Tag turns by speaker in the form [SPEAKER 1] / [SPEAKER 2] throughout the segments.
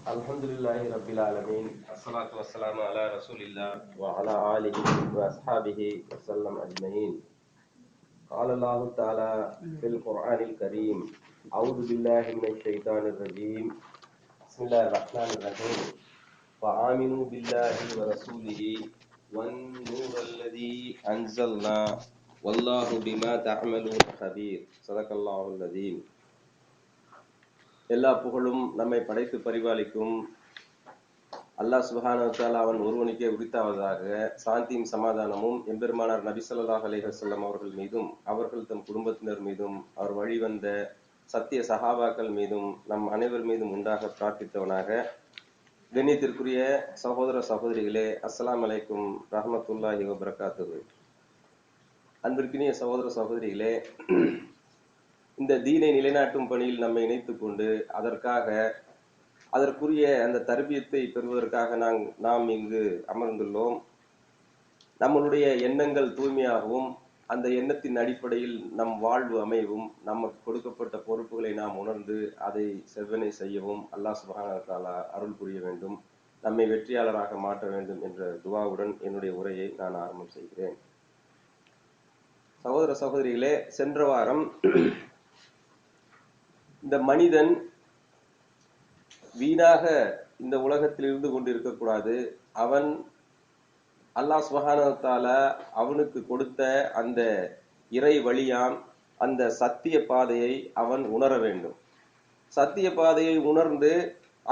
[SPEAKER 1] Alhamdulillahi Rabbil Alameen. Assalatu wassalamu ala Rasulillah wa ala alihi wa ashabihi wa sallam ajma'in. Qala Allahu ta'ala fil Qur'anil Kareem. A'udhu billahi minash shaitanir rajeem. Bismillahir Rahmanir Rahim. Fa'aminu billahi wa rasulihi wan nuril ladzi anzalna wallahu bima ta'maluna khabir. Sadaqallahul azim. எல்லா புகழும் நம்மை படைத்து பரிபாலிக்கும் அல்லாஹ் சுப்ஹானஹு வ தஆலா அவன் ஒருவனுக்கே உரித்தாவதாக. சாந்தியும் சமாதானமும் எம்பெருமானார் நபி ஸல்லல்லாஹு அலைஹி வஸல்லம் அவர்கள் மீதும் அவர்கள் தம் குடும்பத்தினர் மீதும் அவர் வழிவந்த சத்திய சஹாபாக்கள் மீதும் நம் அனைவர் மீதும் உண்டாக பிரார்த்தித்தவனாக. கண்ணியத்திற்குரிய சகோதர சகோதரிகளே, அஸ்ஸலாமு அலைக்கும் ரஹ்மத்துல்லாஹி வ பரகாத்துஹு. அன்பிற்கினிய சகோதர சகோதரிகளே, இந்த தீனை நிலைநாட்டும் பணியில் நம்மை இணைத்துக் கொண்டு அதற்குரிய அந்த தர்பியத்தை பெறுவதற்காக நாம் இங்கு அமர்ந்துள்ளோம். நம்மளுடைய எண்ணங்கள் தூய்மையாகவும் அந்த எண்ணத்தின் அடிப்படையில் நம் வாழ்வு அமையவும் நமக்கு கொடுக்கப்பட்ட பொறுப்புகளை நாம் உணர்ந்து அதை செவ்வனை செய்யவும் அல்லாஹ் சுப்ஹானஹு வ தஆலா அருள் புரிய வேண்டும், நம்மை வெற்றியாளராக மாற்ற வேண்டும் என்ற துஆவுடன் என்னுடைய உரையை நான் ஆரம்பம் செய்கிறேன். சகோதர சகோதரிகளே, சென்ற வாரம் இந்த மனிதன் வீணாக இந்த உலகத்தில் இருந்து கொண்டிருக்கக்கூடாது, அவன் அல்லாஹ் சுப்ஹானஹு வ தஆலா அவனுக்கு கொடுத்த அந்த இறை வழியாம் அந்த சத்திய பாதையை அவன் உணர வேண்டும். சத்திய பாதையை உணர்ந்து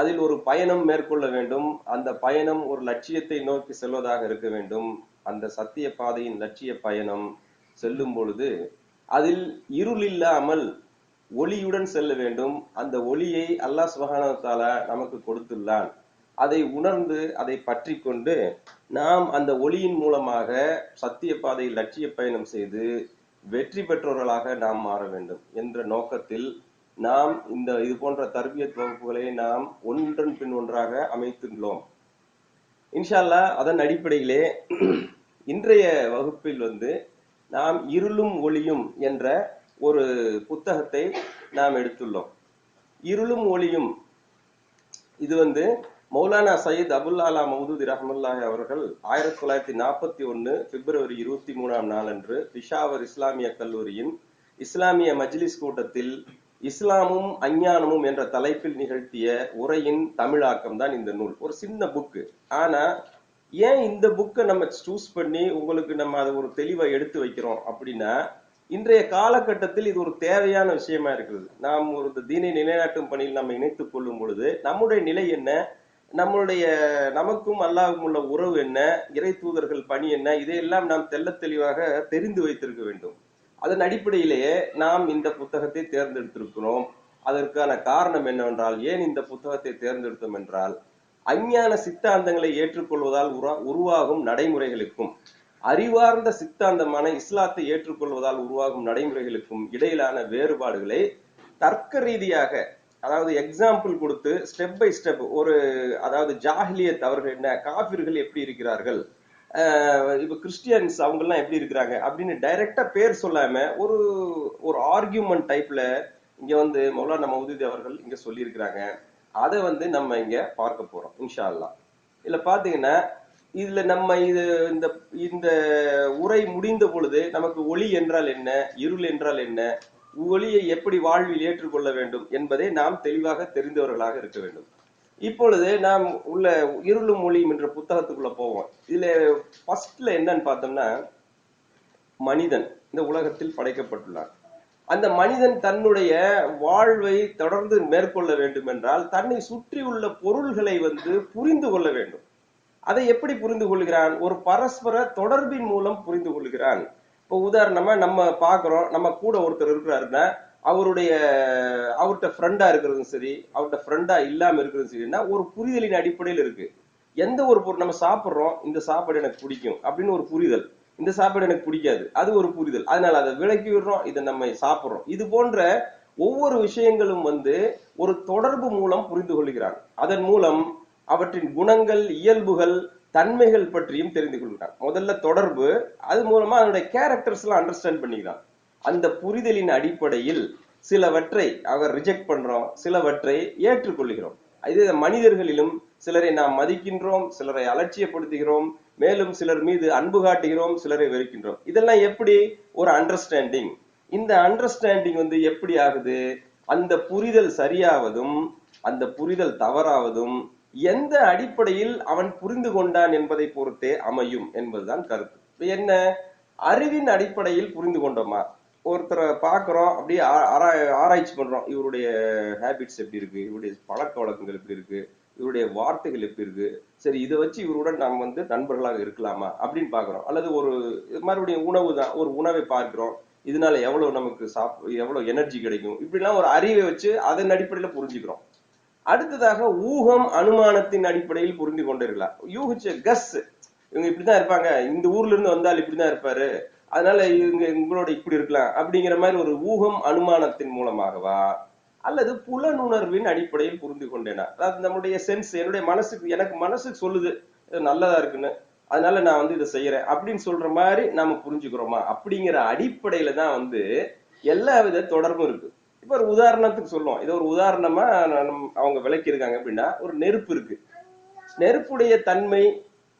[SPEAKER 1] அதில் ஒரு பயணம் மேற்கொள்ள வேண்டும். அந்த பயணம் ஒரு லட்சியத்தை நோக்கி செல்வதாக இருக்க வேண்டும். அந்த சத்திய பாதையின் லட்சிய பயணம் செல்லும் பொழுது அதில் இருள் இல்லாமல் ஒளியுடன் செல்ல வேண்டும். அந்த ஒளியை அல்லாஹ் சுப்ஹானஹு வ தஆலா நமக்கு கொடுத்துள்ளான். அதை உணர்ந்து அதை பற்றி கொண்டு நாம் அந்த ஒளியின் மூலமாக சத்திய பாதையில் லட்சிய பயணம் செய்து வெற்றி பெற்றவர்களாக நாம் மாற வேண்டும் என்ற நோக்கத்தில் நாம் இது போன்ற தர்பியத் வகுப்புகளை நாம் ஒன்றன் பின் ஒன்றாக அமைத்துள்ளோம். இன்ஷா அல்லாஹ் அதன் அடிப்படையிலே இன்றைய வகுப்பில் நாம் இருளும் ஒளியும் என்ற ஒரு புத்தகத்தை நாம் எடுத்துள்ளோம். இருளும் ஒளியும் இது மௌலானா சையத் அபுல் ஆலா மௌதூதி ரஹ்மத்துல்லாஹி அவர்கள் 1941 பிப்ரவரி 23ஆம் நாளன்று பிஷாவர் இஸ்லாமிய கல்லூரியின் இஸ்லாமிய மஜ்லிஸ் கூட்டத்தில் இஸ்லாமும் அஞ்ஞானமும் என்ற தலைப்பில் நிகழ்த்திய உரையின் தமிழாக்கம் தான் இந்த நூல். ஒரு சின்ன புக்கு. ஆனா ஏன் இந்த புக்கை நம்ம சூஸ் பண்ணி உங்களுக்கு நம்ம அதை ஒரு தெளிவா எடுத்து வைக்கிறோம் அப்படின்னா, இன்றைய காலகட்டத்தில் இது ஒரு தேவையான விஷயமா இருக்கிறது. நாம் ஒரு தீனை நிலைநாட்டும் பணியில் நம்ம இணைத்துக் கொள்ளும் பொழுது நம்முடைய நிலை என்ன, நமக்கும் அல்லாஹ்வுக்கும் உள்ள உறவு என்ன, இறை தூதர்கள் பணி என்ன, இதையெல்லாம் நாம் தெள்ள தெளிவாக தெரிந்து வைத்திருக்க வேண்டும். அதன் அடிப்படையிலேயே நாம் இந்த புத்தகத்தை தேர்ந்தெடுத்திருக்கிறோம். அதற்கான காரணம் என்னவென்றால், ஏன் இந்த புத்தகத்தை தேர்ந்தெடுத்தோம் என்றால், அஞ்ஞான சித்தாந்தங்களை ஏற்றுக்கொள்வதால் உருவாகும் நடைமுறைகளுக்கும் அறிவார்ந்த சித்தாந்தமான இஸ்லாத்தை ஏற்றுக்கொள்வதால் உருவாகும் நடைமுறைகளுக்கும் இடையிலான வேறுபாடுகளை தர்க்க ரீதியாக, அதாவது எக்ஸாம்பிள் கொடுத்து ஸ்டெப் பை ஸ்டெப் அதாவது ஜாஹிலியத் அவர்கள் என்ன, காபிர்கள் எப்படி இருக்கிறார்கள், இப்ப கிறிஸ்டியன்ஸ் அவங்க எல்லாம் எப்படி இருக்கிறாங்க அப்படின்னு டைரக்டா பேர் சொல்லாம ஒரு ஆர்கியூமெண்ட் டைப்ல இங்க மௌலானா மௌதூதி அவர்கள் இங்க சொல்லி இருக்கிறாங்க. அதை நம்ம இங்க பார்க்க போறோம் இன்ஷா அல்லாஹ். இதுல பாத்தீங்கன்னா, இதுல நம்ம இந்த உரை முடிந்த பொழுது நமக்கு ஒளி என்றால் என்ன, இருள் என்றால் என்ன, ஒளியை எப்படி வாழ்வில் ஏற்றுக்கொள்ள வேண்டும் என்பதை நாம் தெளிவாக தெரிந்தவர்களாக இருக்க வேண்டும். இப்பொழுது நாம் உள்ள இருளும் ஒளியும் என்ற புத்தகத்துக்குள்ள போவோம். இதுல ஃபர்ஸ்ட்ல என்னன்னு பார்த்தோம்னா, மனிதன் இந்த உலகத்தில் படைக்கப்பட்டுள்ளார். அந்த மனிதன் தன்னுடைய வாழ்வை தொடர்ந்து மேற்கொள்ள வேண்டும் என்றால் தன்னை சுற்றி உள்ள பொருள்களை புரிந்து கொள்ள வேண்டும். அதை எப்படி புரிந்து கொள்கிறான்? ஒரு பரஸ்பர தொடர்பின் மூலம் புரிந்து கொள்கிறான். இப்போ உதாரணமா நம்ம பாக்குறோம், நம்ம கூட ஒருத்தர் இருக்கிறாருன்னா அவர்கிட்ட ஃப்ரெண்டா இருக்கிறதும் சரி, அவர்கிட்ட ஃப்ரெண்டா இல்லாம இருக்கிறதும் சரின்னா ஒரு புரிதலின் அடிப்படையில் இருக்கு. எந்த ஒரு பொருள் நம்ம சாப்பிடுறோம், இந்த சாப்பாடு எனக்கு பிடிக்கும் அப்படின்னு ஒரு புரிதல், இந்த சாப்பாடு எனக்கு பிடிக்காது அது ஒரு புரிதல், அதனால அதை விலக்கி விடுறோம், இதை நம்ம சாப்பிடுறோம். இது போன்ற ஒவ்வொரு விஷயங்களும் ஒரு தொடர்பு மூலம் புரிந்து கொள்கிறான். அதன் மூலம் அவற்றின் குணங்கள், இயல்புகள், தன்மைகள் பற்றியும் தெரிந்து கொள்கிறான். முதல்ல தொடர்பு, அது மூலமா அதனுடைய கேரக்டர்ஸ் எல்லாம் அண்டர்ஸ்டாண்ட் பண்ணிக்கிறான். அந்த புரிதலின் அடிப்படையில் சிலவற்றை அவர் ரிஜெக்ட் பண்றோம், சிலவற்றை ஏற்றுக்கொள்கிறோம். இது மனிதர்களிலும் சிலரை நாம் மதிக்கின்றோம், சிலரை அலட்சியப்படுத்துகிறோம், மேலும் சிலர் மீது அன்பு காட்டுகிறோம், சிலரை வெறுக்கின்றோம். இதெல்லாம் எப்படி ஒரு அண்டர்ஸ்டாண்டிங். இந்த அண்டர்ஸ்டாண்டிங் எப்படி ஆகுது? அந்த புரிதல் சரியாவதும் அந்த புரிதல் தவறாவதும் எந்த அடிப்படையில் அவன் புரிந்து கொண்டான் என்பதை பொறுத்தே அமையும் என்பதுதான் கருத்து. என்ன, அறிவின் அடிப்படையில் புரிந்து கொண்டோமா? ஒருத்தரை பாக்குறோம், அப்படியே ஆராய்ச்சி பண்றோம். இவருடைய ஹேபிட்ஸ் எப்படி இருக்கு, இவருடைய பழக்க வழக்கங்கள் எப்படி இருக்கு, இவருடைய வார்த்தைகள் எப்படி இருக்கு, சரி இதை வச்சு இவருடன் நாம் நண்பர்களாக இருக்கலாமா அப்படின்னு பாக்குறோம். அல்லது ஒரு மறுபடியும் உணவு தான், ஒரு உணவை பார்க்கிறோம், இதனால எவ்வளவு நமக்கு எவ்வளவு எனர்ஜி கிடைக்கும், இப்படிலாம் ஒரு அறிவை வச்சு அதன் அடிப்படையில புரிஞ்சுக்கிறோம். அடுத்ததாக ஊகம் அனுமானத்தின் அடிப்படையில் புரிந்து கொண்டிருக்கலாம். யூகிச்ச கஸ், இவங்க இப்படிதான் இருப்பாங்க, இந்த ஊர்ல இருந்து வந்தால் இப்படிதான் இருப்பாரு, அதனால இவங்க உங்களோட இப்படி இருக்கலாம் அப்படிங்கிற மாதிரி ஒரு ஊகம் அனுமானத்தின் மூலமாகவா, அல்லது புலனுணர்வின் அடிப்படையில் புரிந்து கொண்டேனா? அதாவது நம்முடைய சென்ஸ், என்னுடைய மனசுக்கு, எனக்கு மனசுக்கு சொல்லுது நல்லதா இருக்குன்னு, அதனால நான் இதை செய்யறேன் அப்படின்னு சொல்ற மாதிரி நாம புரிஞ்சுக்கிறோமா? அப்படிங்கிற அடிப்படையில தான் எல்லா வித தொடர்பும் இருக்கு. இப்ப ஒரு உதாரணத்துக்கு சொல்லுவோம், இது ஒரு உதாரணமா அவங்க விளக்கி இருக்காங்க. அப்படின்னா ஒரு நெருப்பு இருக்கு, நெருப்புடைய தன்மை,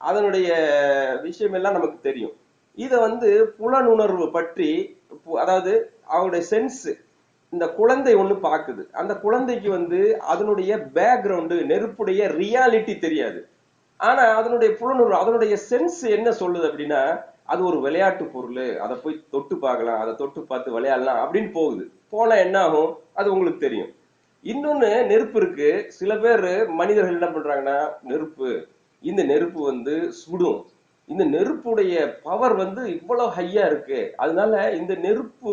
[SPEAKER 1] அதனுடைய விஷயம் எல்லாம் நமக்கு தெரியும். இத புலனுணர்வு பற்றி, அதாவது அவருடைய சென்ஸ், இந்த குழந்தை ஒண்ணு பாக்குது, அந்த குழந்தைக்கு அதனுடைய பேக்ரவுண்டு, நெருப்புடைய ரியாலிட்டி தெரியாது. ஆனா அதனுடைய புலனுணர்வு, அதனுடைய சென்ஸ் என்ன சொல்லுது அப்படின்னா, அது ஒரு விளையாட்டு பொருள், அதை போய் தொட்டு பார்க்கலாம், அதை தொட்டு பார்த்து விளையாடலாம் அப்படின்னு போகுது. போனா என்ன ஆகும் அது உங்களுக்கு தெரியும். இன்னொன்னு நெருப்பு இருக்கு, சில பேர் மனிதர்கள் என்ன பண்றாங்கன்னா, நெருப்பு, இந்த நெருப்பு சுடும், இந்த நெருப்புடைய பவர் இவ்வளவு ஹையா இருக்கு, அதனால இந்த நெருப்பு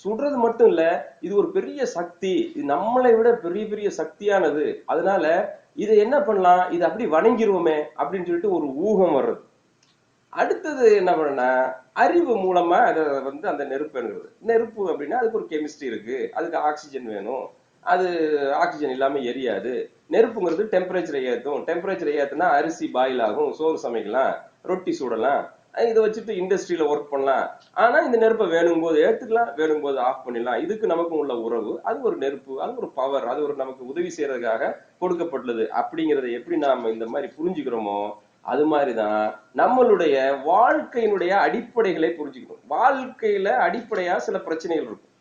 [SPEAKER 1] சுடுறது மட்டும் இல்ல, இது ஒரு பெரிய சக்தி, இது நம்மளை விட பெரிய பெரிய சக்தியானது, அதனால இதை என்ன பண்ணலாம், இது அப்படி வணங்கிருவோமே அப்படின்னு சொல்லிட்டு ஒரு ஊகம் வர்றது. அடுத்தது என்ன பண்ணா, அறிவு மூலமா அதை அந்த நெருப்புங்கிறது, நெருப்பு அப்படின்னா அதுக்கு ஒரு கெமிஸ்ட்ரி இருக்கு, அதுக்கு ஆக்சிஜன் வேணும், அது ஆக்சிஜன் இல்லாம எரியாது. நெருப்புங்கிறது டெம்பரேச்சரை ஏற்றும், டெம்பரேச்சரை ஏத்துனா அரிசி பாயில் ஆகும், சோறு சமைக்கலாம், ரொட்டி சுடலாம், இதை வச்சுட்டு இண்டஸ்ட்ரியில ஒர்க் பண்ணலாம். ஆனா இந்த நெருப்பை வேணும் போது ஏத்துக்கலாம், வேணும் போது ஆஃப் பண்ணிடலாம். இதுக்கு நமக்கும் உள்ள உறவு, அது ஒரு நெருப்பு, அது ஒரு பவர், அது ஒரு நமக்கு உதவி செய்யறதுக்காக கொடுக்கப்பட்டுள்ளது. அப்படிங்கறத எப்படி நாம இந்த மாதிரி புரிஞ்சுக்கிறோமோ, அது மாதிரிதான் நம்மளுடைய வாழ்க்கையினுடைய அடிப்படைகளை புரிஞ்சுக்கணும். வாழ்க்கையில அடிப்படையா சில பிரச்சனைகள் இருக்கும்.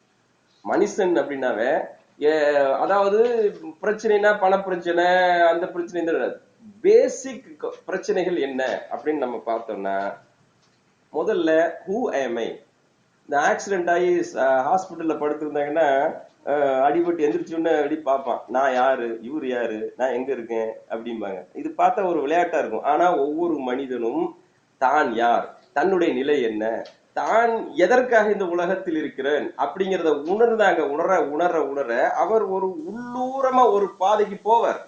[SPEAKER 1] மனுஷன் அப்படின்னாவே, அதாவது பிரச்சனைனா பண பிரச்சனை, அந்த பிரச்சனை, பேசிக் பிரச்சனைகள் என்ன அப்படின்னு நம்ம பார்த்தோம்னா, முதல்ல ஹூ am I? இந்த ஆக்சிடென்ட் ஆகி ஹாஸ்பிட்டல்ல படுத்திருந்தாங்கன்னா, அடிபட்டு எந்திரிச்சோன்னு அப்படி பார்ப்பான், நான் யாரு, இவர் யாரு, நான் எங்க இருக்கேன் அப்படிம்பாங்க. இது பார்த்தா ஒரு விளையாட்டா இருக்கும். ஆனா ஒவ்வொரு மனிதனும் தான் யார், தன்னுடைய நிலை என்ன, தான் எதற்காக இந்த உலகத்தில் இருக்கிறேன் அப்படிங்கிறத உணர்ந்தாங்க. உணர உணர உணர அவர் ஒரு உள்ளூரமா ஒரு பாதைக்கு போவார்.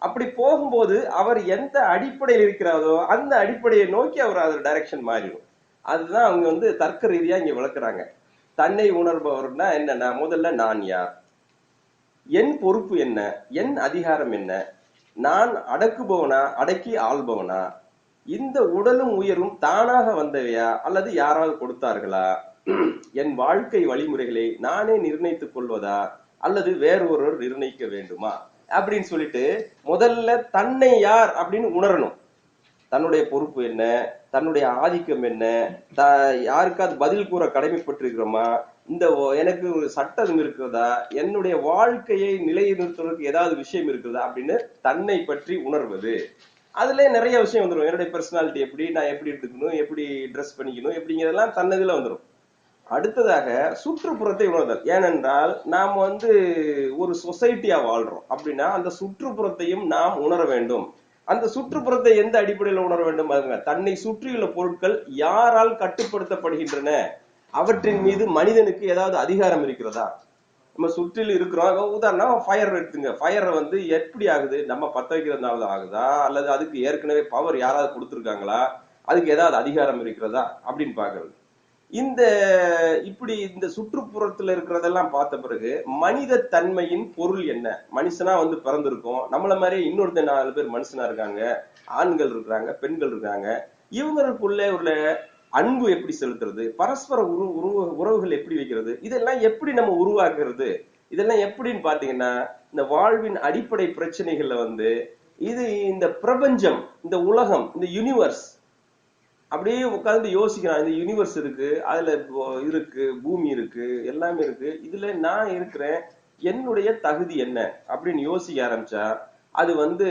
[SPEAKER 1] அப்படி போகும்போது அவர் எந்த அடிப்படையில் இருக்கிறாரோ அந்த அடிப்படையை நோக்கி அவர் அது டைரக்ஷன் மாறிடும். அதுதான் அவங்க தர்க்க ரீதியா இங்க விளக்குறாங்க. தன்னை உணர்பவர்னா என்னன்னா, முதல்ல நான் யார், என் பொறுப்பு என்ன, என் அதிகாரம் என்ன, நான் அடக்குபவனா அடக்கி ஆள்பவனா, இந்த உடலும் உயிரும் தானாக வந்தவையா அல்லது யாராவது கொடுத்தார்களா, என் வாழ்க்கை வழிமுறைகளை நானே நிர்ணயித்துக் கொள்வதா அல்லது வேறொருவர் நிர்ணயிக்க வேண்டுமா அப்படின்னு சொல்லிட்டு முதல்ல தன்னை யார் அப்படின்னு உணரணும். தன்னுடைய பொறுப்பு என்ன, தன்னுடைய ஆதிக்கம் என்ன, யாருக்காவது பதில் கூற கடமைப்பட்டிருக்கிறோமா, இந்த எனக்கு ஒரு சட்டம் இருக்கிறதா, என்னுடைய வாழ்க்கையை நிலைநிறுத்துவதற்கு ஏதாவது விஷயம் இருக்கிறதா அப்படின்னு தன்னை பற்றி உணர்வது. அதுல நிறைய விஷயம் வந்துடும். என்னுடைய பர்சனாலிட்டி எப்படி, நான் எப்படி எடுத்துக்கணும், எப்படி ட்ரெஸ் பண்ணிக்கணும், எப்படிங்கிறதெல்லாம் தன்னதுல வந்துடும். அடுத்ததாக சுற்றுப்புறத்தை உணர்தல். ஏனென்றால் நாம் ஒரு சொசைட்டியா வாழ்றோம் அப்படின்னா அந்த சுற்றுப்புறத்தையும் நாம் உணர வேண்டும். அந்த சுற்றுப்புறத்தை எந்த அடிப்படையில் உணர வேண்டும்? தன்னை சுற்றியுள்ள பொருட்கள் யாரால் கட்டுப்படுத்தப்படுகின்றன, அவற்றின் மீது மனிதனுக்கு ஏதாவது அதிகாரம் இருக்கிறதா? நம்ம சுற்றில் இருக்கிறோம், உதாரணம் ஃபயர் எடுத்துங்க. ஃபயர் எப்படி ஆகுது, நம்ம பத்த வைக்கிறதுனால ஆகுதா அல்லது அதுக்கு ஏற்கனவே பவர் யாராவது கொடுத்துருக்காங்களா, அதுக்கு ஏதாவது அதிகாரம் இருக்கிறதா அப்படின்னு பாக்குறது. இந்த சுற்றுப்புறத்துல இருக்கிறதெல்லாம் பார்த்த பிறகு மனித தன்மையின் பொருள் என்ன, மனுஷனா பிறந்திருக்கோம், நம்மள மாதிரியே இன்னொருத்த 4 பேர் மனுஷனா இருக்காங்க, ஆண்கள் இருக்கிறாங்க, பெண்கள் இருக்காங்க, இவங்களுக்குள்ளே உள்ள அன்பு எப்படி செலுத்துறது, பரஸ்பர உறவுகள் எப்படி வைக்கிறது, இதெல்லாம் எப்படி நம்ம உருவாக்குறது, இதெல்லாம் எப்படின்னு பாத்தீங்கன்னா இந்த வாழ்வின் அடிப்படை பிரச்சனைகள்ல வந்து இது இந்த பிரபஞ்சம், இந்த உலகம், இந்த யூனிவர்ஸ் அப்படியே உட்கார்ந்து யோசிக்கிறான். இந்த யூனிவர்ஸ் இருக்கு, அதுல இருக்கு, பூமி இருக்கு, எல்லாமே இருக்கு, இதுல நான் இருக்கிறேன், என்னுடைய தகுதி என்ன அப்படின்னு யோசிக்க ஆரம்பிச்சா அது வந்து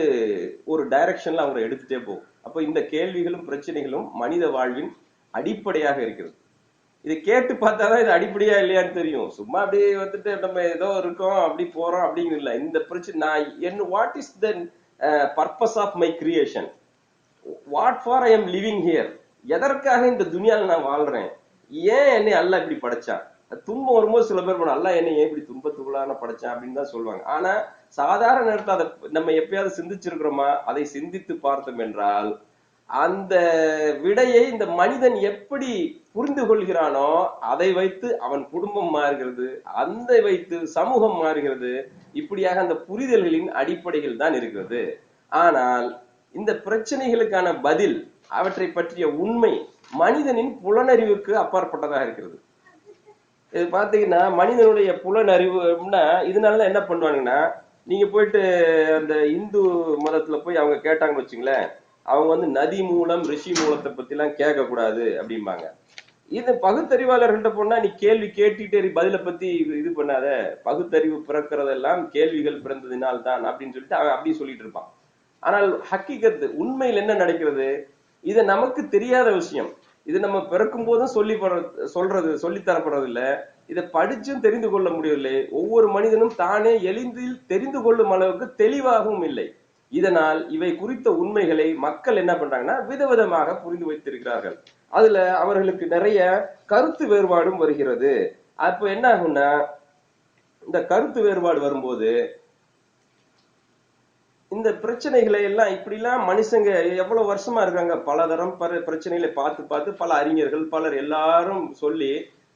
[SPEAKER 1] ஒரு டைரக்ஷன்ல அவங்க எடுத்துட்டே போகும். அப்ப இந்த கேள்விகளும் பிரச்சனைகளும் மனித வாழ்வின் அடிப்படையாக இருக்கிறது. இதை கேட்டு பார்த்தாதான் இது அடிப்படையா இல்லையான்னு தெரியும். சும்மா அப்படியே வந்துட்டு நம்ம ஏதோ இருக்கோம், அப்படி போறோம் அப்படிங்கிற இல்ல. இந்த பிரச்சனை நான் என்ன, what is the purpose of my creation, what for I am living here, எதற்காக இந்த துனியாவில் நான் வாழ்றேன், ஏன் என்னை அல்லாஹ் இப்படி படைச்சான். துன்பம் வரும்போது சில பேர் அல்லாஹ் என்னை ஏன் இப்படி துன்பத்துக்குள்ளான படைச்சான் அப்படின்னு தான் சொல்லுவாங்க. ஆனா சாதாரண நேரத்தில் அதை நம்ம எப்பயாவது சிந்திச்சிருக்கிறோமா? அதை சிந்தித்து பார்த்தோம் என்றால் அந்த விடையை இந்த மனிதன் எப்படி புரிந்து கொள்கிறானோ அதை வைத்து அவன் குடும்பம் மாறுகிறது, அந்த வைத்து சமூகம் மாறுகிறது. இப்படியாக அந்த புரிதல்களின் அடிப்படைகள் தான் இருக்கிறது. ஆனால் இந்த பிரச்சனைகளுக்கான பதில், அவற்றை பற்றிய உண்மை மனிதனின் புலனறிவுக்கு அப்பாற்பட்டதாக இருக்கிறது. இது பாத்தீங்கன்னா மனிதனுடைய புலனறிவுனா இதனால என்ன பண்ணுவாங்கன்னா, நீங்க போயிட்டு அந்த இந்து மதத்துல போய் அவங்க கேட்டாங்கன்னு வச்சுங்களேன், அவங்க வந்து நதி மூலம் ரிஷி மூலத்தை பத்தி எல்லாம் கேட்க கூடாது அப்படிம்பாங்க. இது பகுத்தறிவாளர்கள்ட்ட போனா நீ கேள்வி கேட்டுட்டே பதில பத்தி இது பண்ணாத, பகுத்தறிவு பிறக்கிறதெல்லாம் கேள்விகள் பிறந்ததினால் தான் அப்படின்னு சொல்லிட்டு அவன் அப்படி சொல்லிட்டு இருப்பான். ஆனால் ஹக்கீகத்து உண்மையில் என்ன நடக்கிறது, இது நமக்கு தெரியாத விஷயம். இது நம்ம பிறக்கும் போதும் சொல்லித்தரப்படுறது இல்ல, இதை படிச்சும் தெரிந்து கொள்ள முடியவில்லை. ஒவ்வொரு மனிதனும் தானே எளிதில் தெரிந்து கொள்ளும் அளவுக்கு தெளிவாகவும் இல்லை. இதனால் இவை குறித்த உண்மைகளை மக்கள் என்ன பண்றாங்கன்னா விதவிதமாக புரிந்து வைத்திருக்கிறார்கள். அதுல அவர்களுக்கு நிறைய கருத்து வேறுபாடும் வருகிறது. அப்ப என்ன ஆகும்னா, இந்த கருத்து வேறுபாடு வரும்போது இந்த பிரச்சனைகளை எல்லாம் இப்படிலாம் மனுஷங்க எவ்வளவு வருஷமா இருக்காங்க, பலதரம் பிரச்சனைகளை பார்த்து பார்த்து பல அறிஞர்கள் பலர் எல்லாரும் சொல்லி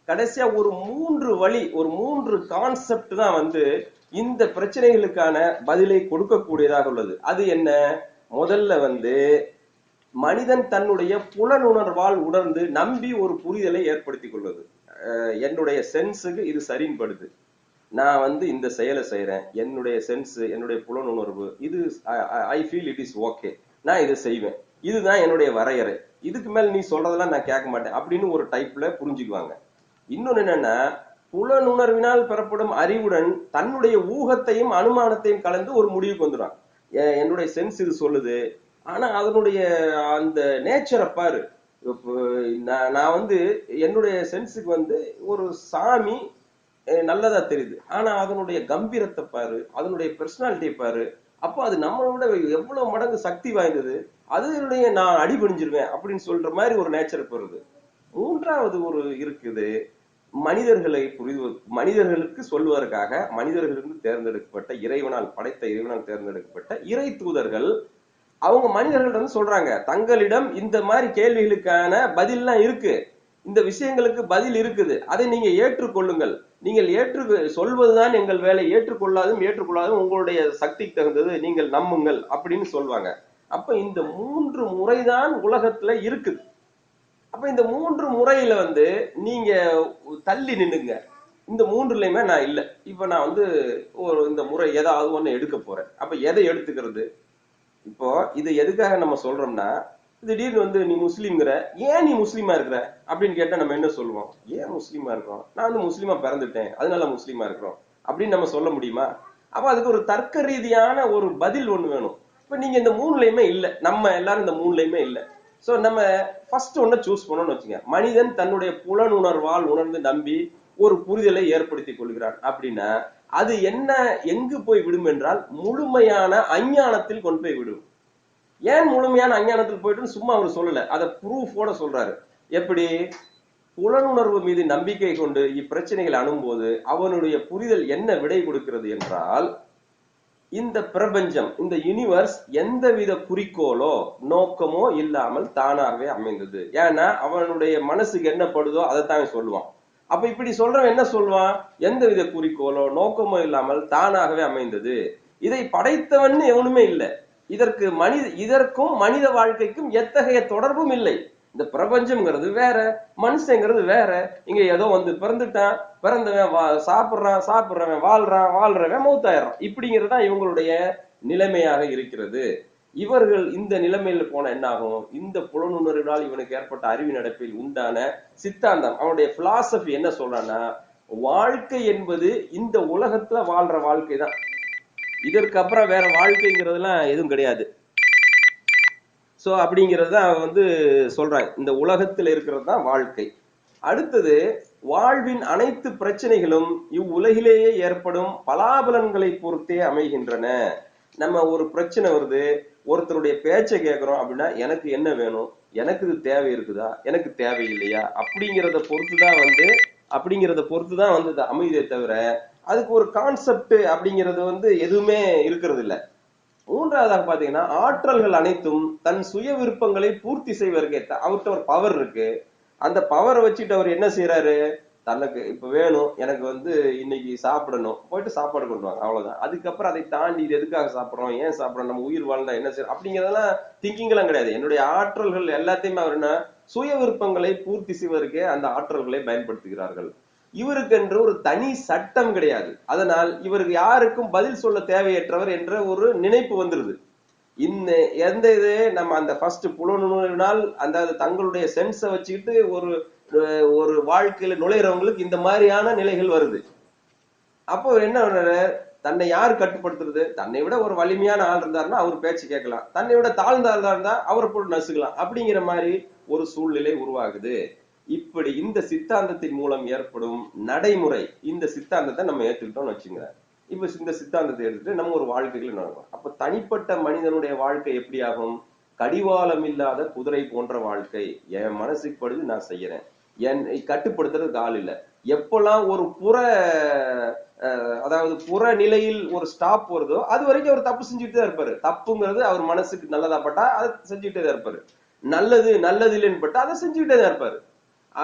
[SPEAKER 1] கடைசியா ஒரு 3 வழி, ஒரு 3 கான்செப்ட் தான் வந்து இந்த பிரச்சனைகளுக்கான பதிலை கொடுக்கக்கூடியதாக உள்ளது. அது என்ன? முதல்ல வந்து மனிதன் தன்னுடைய புலனுணர்வால் உணர்ந்து நம்பி ஒரு புரிதலை ஏற்படுத்திக் கொள்வது. என்னுடைய சென்ஸுக்கு இது சரின்படுது, நான் வந்து இந்த செயலை செய்யறேன், என்னுடைய சென்ஸ், என்னுடைய புலனுணர்வு இது I feel it is okay, நான் இதை செய்வேன், இதுதான் என்னுடைய வரையறை, இதுக்கு மேல நீ சொல்றதெல்லாம் நான் கேட்க மாட்டேன் அப்படின்னு ஒரு டைப்ல புரிஞ்சுக்குவாங்க. இன்னொன்னு என்னன்னா, புலனுணர்வினால் பெறப்படும் அறிவுடன் தன்னுடைய ஊகத்தையும் அனுமானத்தையும் கலந்து ஒரு முடிவுக்கு வந்துடும். என்னுடைய சென்ஸ் இது சொல்லுது, ஆனா அதனுடைய அந்த நேச்சரை பாரு, நான் வந்து என்னுடைய சென்ஸுக்கு வந்து ஒரு சாமி நல்லதா தெரியுது, ஆனா அதனுடைய கம்பீரத்தை பாரு, அதனுடைய பெர்சனாலிட்டியை பாரு, அப்போ அது நம்மளோட எவ்வளவு மடங்கு சக்தி வாய்ந்தது, அதனுடைய நான் அடிபணிஞ்சிருவேன் அப்படின்னு சொல்ற மாதிரி ஒரு நேச்சர் பெறுது. மூன்றாவது ஒரு இருக்குது, மனிதர்களை மனிதர்களுக்கு சொல்வதற்காக மனிதர்களுக்கு தேர்ந்தெடுக்கப்பட்ட இறைவனால் படைத்த இறைவனால் தேர்ந்தெடுக்கப்பட்ட இறை தூதர்கள் அவங்க மனிதர்கள் சொல்றாங்க, தங்களிடம் இந்த மாதிரி கேள்விகளுக்கான பதில்லாம் இருக்கு, இந்த விஷயங்களுக்கு பதில் இருக்குது, அதை நீங்க ஏற்றுக்கொள்ளுங்கள், நீங்கள் சொல்வதுதான் எங்கள் வேலை, ஏற்றுக்கொள்ளாதும் உங்களுடைய சக்திக்கு தகுந்தது, நீங்கள் நம்புங்கள் அப்படின்னு சொல்லுவாங்க. அப்ப இந்த 3 முறைதான் உலகத்துல இருக்குது. அப்ப இந்த 3 முறையில வந்து நீங்க தள்ளி நின்னுங்க. இந்த 3லயுமே நான் இல்ல, இப்ப நான் வந்து இந்த முறை ஏதாவது ஒண்ணு எடுக்க போறேன். அப்ப எதை எடுத்துக்கிறது? இப்போ இது எதுக்காக நம்ம சொல்றோம்னா, திடீர்னு வந்து நீ முஸ்லீம்ங்கிற, ஏன் நீ முஸ்லீமா இருக்கிற அப்படின்னு கேட்டா நம்ம என்ன சொல்லுவோம்? ஏன் முஸ்லீமா இருக்கிறோம், நான் வந்து முஸ்லீமா பிறந்துட்டேன் அதனால முஸ்லீமா இருக்கிறோம் அப்படின்னு நம்ம சொல்ல முடியுமா? அப்ப அதுக்கு ஒரு தர்க்க ரீதியான ஒரு பதில் ஒண்ணு வேணும். இப்ப நீங்க இந்த 3லயுமே இல்ல, நம்ம எல்லாரும் இந்த 3லயுமே இல்ல. சோ நம்ம ஃபர்ஸ்ட் ஒன்ன சூஸ் பண்ணணும்னு வச்சுங்க. மனிதன் தன்னுடைய புலனுணர்வால் உணர்ந்து நம்பி ஒரு புரிதலை ஏற்படுத்திக் கொள்கிறான் அப்படின்னா அது என்ன எங்கு போய் விடும் என்றால் முழுமையான அஞ்ஞானத்தில் கொண்டு போய் விடும். ஏன் முழுமையான அஞ்ஞானத்தில் போயிட்டு சும்மா அவர் சொல்லல, அதை ப்ரூஃபோட சொல்றாரு. எப்படி? புலனுணர்வு மீது நம்பிக்கை கொண்டு இப்பிரச்சனைகள் அணும்போது அவனுடைய புரிதல் என்ன விடை கொடுக்கிறது என்றால், இந்த பிரபஞ்சம், இந்த யூனிவர்ஸ் எந்தவித குறிக்கோளோ நோக்கமோ இல்லாமல் தானாகவே அமைந்தது. ஏன்னா அவனுடைய மனசுக்கு என்ன படுதோ அதைத்தான் சொல்லுவான். அப்ப இப்படி சொல்றவன் என்ன சொல்லுவான்? எந்தவித குறிக்கோளோ நோக்கமோ இல்லாமல் தானாகவே அமைந்தது, இதை படைத்தவன் எவனுமே இல்லை, இதற்கும் மனித வாழ்க்கைக்கும் எத்தகைய தொடர்பும் இல்லை, இந்த பிரபஞ்சம்ங்கிறது வேற, மனுஷங்கிறது வேற. இங்க ஏதோ வந்து பிறந்துட்டான், பிறந்தவன் சாப்பிடுறவன் வாழ்றவன் மௌத்தாயிடுறான். இப்படிங்கிறதுதான் இவங்களுடைய நிலைமையாக இருக்கிறது. இவர்கள் இந்த நிலைமையில போன என்ன ஆகும்? இந்த புலனுணர்வினால் இவனுக்கு ஏற்பட்ட அறிவு நடப்பில் உண்டான சித்தாந்தம், அவனுடைய பிலாசபி என்ன சொல்றான்னா, வாழ்க்கை என்பது இந்த உலகத்துல வாழ்ற வாழ்க்கை தான், இதற்கு அப்புறம் வேற வாழ்க்கைங்கிறதுலாம் எதுவும் கிடையாது. சோ அப்படிங்கறத அவன் வந்து சொல்றான், இந்த உலகத்துல இருக்கிறது தான் வாழ்க்கை. அடுத்தது, வாழ்வின் அனைத்து பிரச்சனைகளும் இவ்வுலகிலேயே ஏற்படும் பலாபலன்களை பொறுத்தே அமைகின்றன. நம்ம ஒரு பிரச்சனை வருது, ஒருத்தருடைய பேச்சை கேட்கிறோம் அப்படின்னா, எனக்கு என்ன வேணும், எனக்கு இது தேவை இருக்குதா, எனக்கு தேவை இல்லையா, அப்படிங்கிறத பொறுத்துதான் வந்து அமைதியை தவிர அதுக்கு ஒரு கான்செப்ட் அப்படிங்கிறது வந்து எதுவுமே இருக்கிறது இல்ல. மூன்றாவதாக பாத்தீங்கன்னா, ஆற்றல்கள் அனைத்தும் தன் சுய விருப்பங்களை பூர்த்தி செய்வதற்கு அவர்கிட்ட ஒரு பவர் இருக்கு. அந்த பவரை வச்சுட்டு அவர் என்ன செய்யறாரு, தனக்கு இப்ப வேணும், எனக்கு வந்து இன்னைக்கு சாப்பிடணும், போயிட்டு சாப்பாடு கொண்டு வாங்க, அவ்வளவுதான். அதுக்கப்புறம் அதை தாண்டி இது எதுக்காக சாப்பிடறோம், ஏன் சாப்பிடறோம், நம்ம உயிர் வாழ்ந்தா என்ன செய்யறோம் அப்படிங்கறதெல்லாம் திங்கிங் எல்லாம் கிடையாது. என்னுடைய ஆற்றல்கள் எல்லாத்தையுமே அவர் என்ன, சுய விருப்பங்களை பூர்த்தி செய்வதற்கே அந்த ஆற்றல்களை பயன்படுத்துகிறார்கள். இவருக்கு என்று ஒரு தனி சட்டம் கிடையாது. அதனால் இவருக்கு யாருக்கும் பதில் சொல்ல தேவையற்றவர் என்ற ஒரு நினைப்பு வந்துருது. இந்த எந்த இது நம்ம அந்த ஃபர்ஸ்ட் புலனுணர்வினால் அந்த தங்களுடைய சென்ஸை வச்சுக்கிட்டு ஒரு வாழ்க்கையில நுழையிறவங்களுக்கு இந்த மாதிரியான நிலைகள் வருது. அப்போ என்ன தன்னை யார் கட்டுப்படுத்துறது? தன்னை விட ஒரு வலிமையான ஆள் இருந்தாருன்னா அவர் பேச்சு கேட்கலாம், தன்னை விட தாழ்ந்த ஆள் இருந்தா அவரை போட்டு நசுக்கலாம், அப்படிங்கிற மாதிரி ஒரு சூழ்நிலை உருவாகுது. இப்படி இந்த சித்தாந்தத்தின் மூலம் ஏற்படும் நடைமுறை, இந்த சித்தாந்தத்தை நம்ம ஏற்றுக்கிட்டோம்னு வச்சுங்க. இப்ப இந்த சித்தாந்தத்தை எடுத்துட்டு நம்ம ஒரு வாழ்க்கைகளை நடக்கும். அப்ப தனிப்பட்ட மனிதனுடைய வாழ்க்கை எப்படி ஆகும்? கடிவாளம் இல்லாத குதிரை போன்ற வாழ்க்கை. என் மனசுக்கு படுது நான் செய்யறேன், என்னை கட்டுப்படுத்துறதுக்கு ஆள் இல்லை. எப்பெல்லாம் ஒரு அதாவது புற நிலையில் ஒரு ஸ்டாப் வருதோ அது வரைக்கும் அவர் தப்பு செஞ்சுட்டு தான் இருப்பாரு. தப்புங்கிறது அவர் மனசுக்கு நல்லதா பட்டா அதை செஞ்சுட்டே தான் இருப்பாரு, நல்லது இல்லைன்னு பட்டா அதை செஞ்சுக்கிட்டே தான் இருப்பாரு.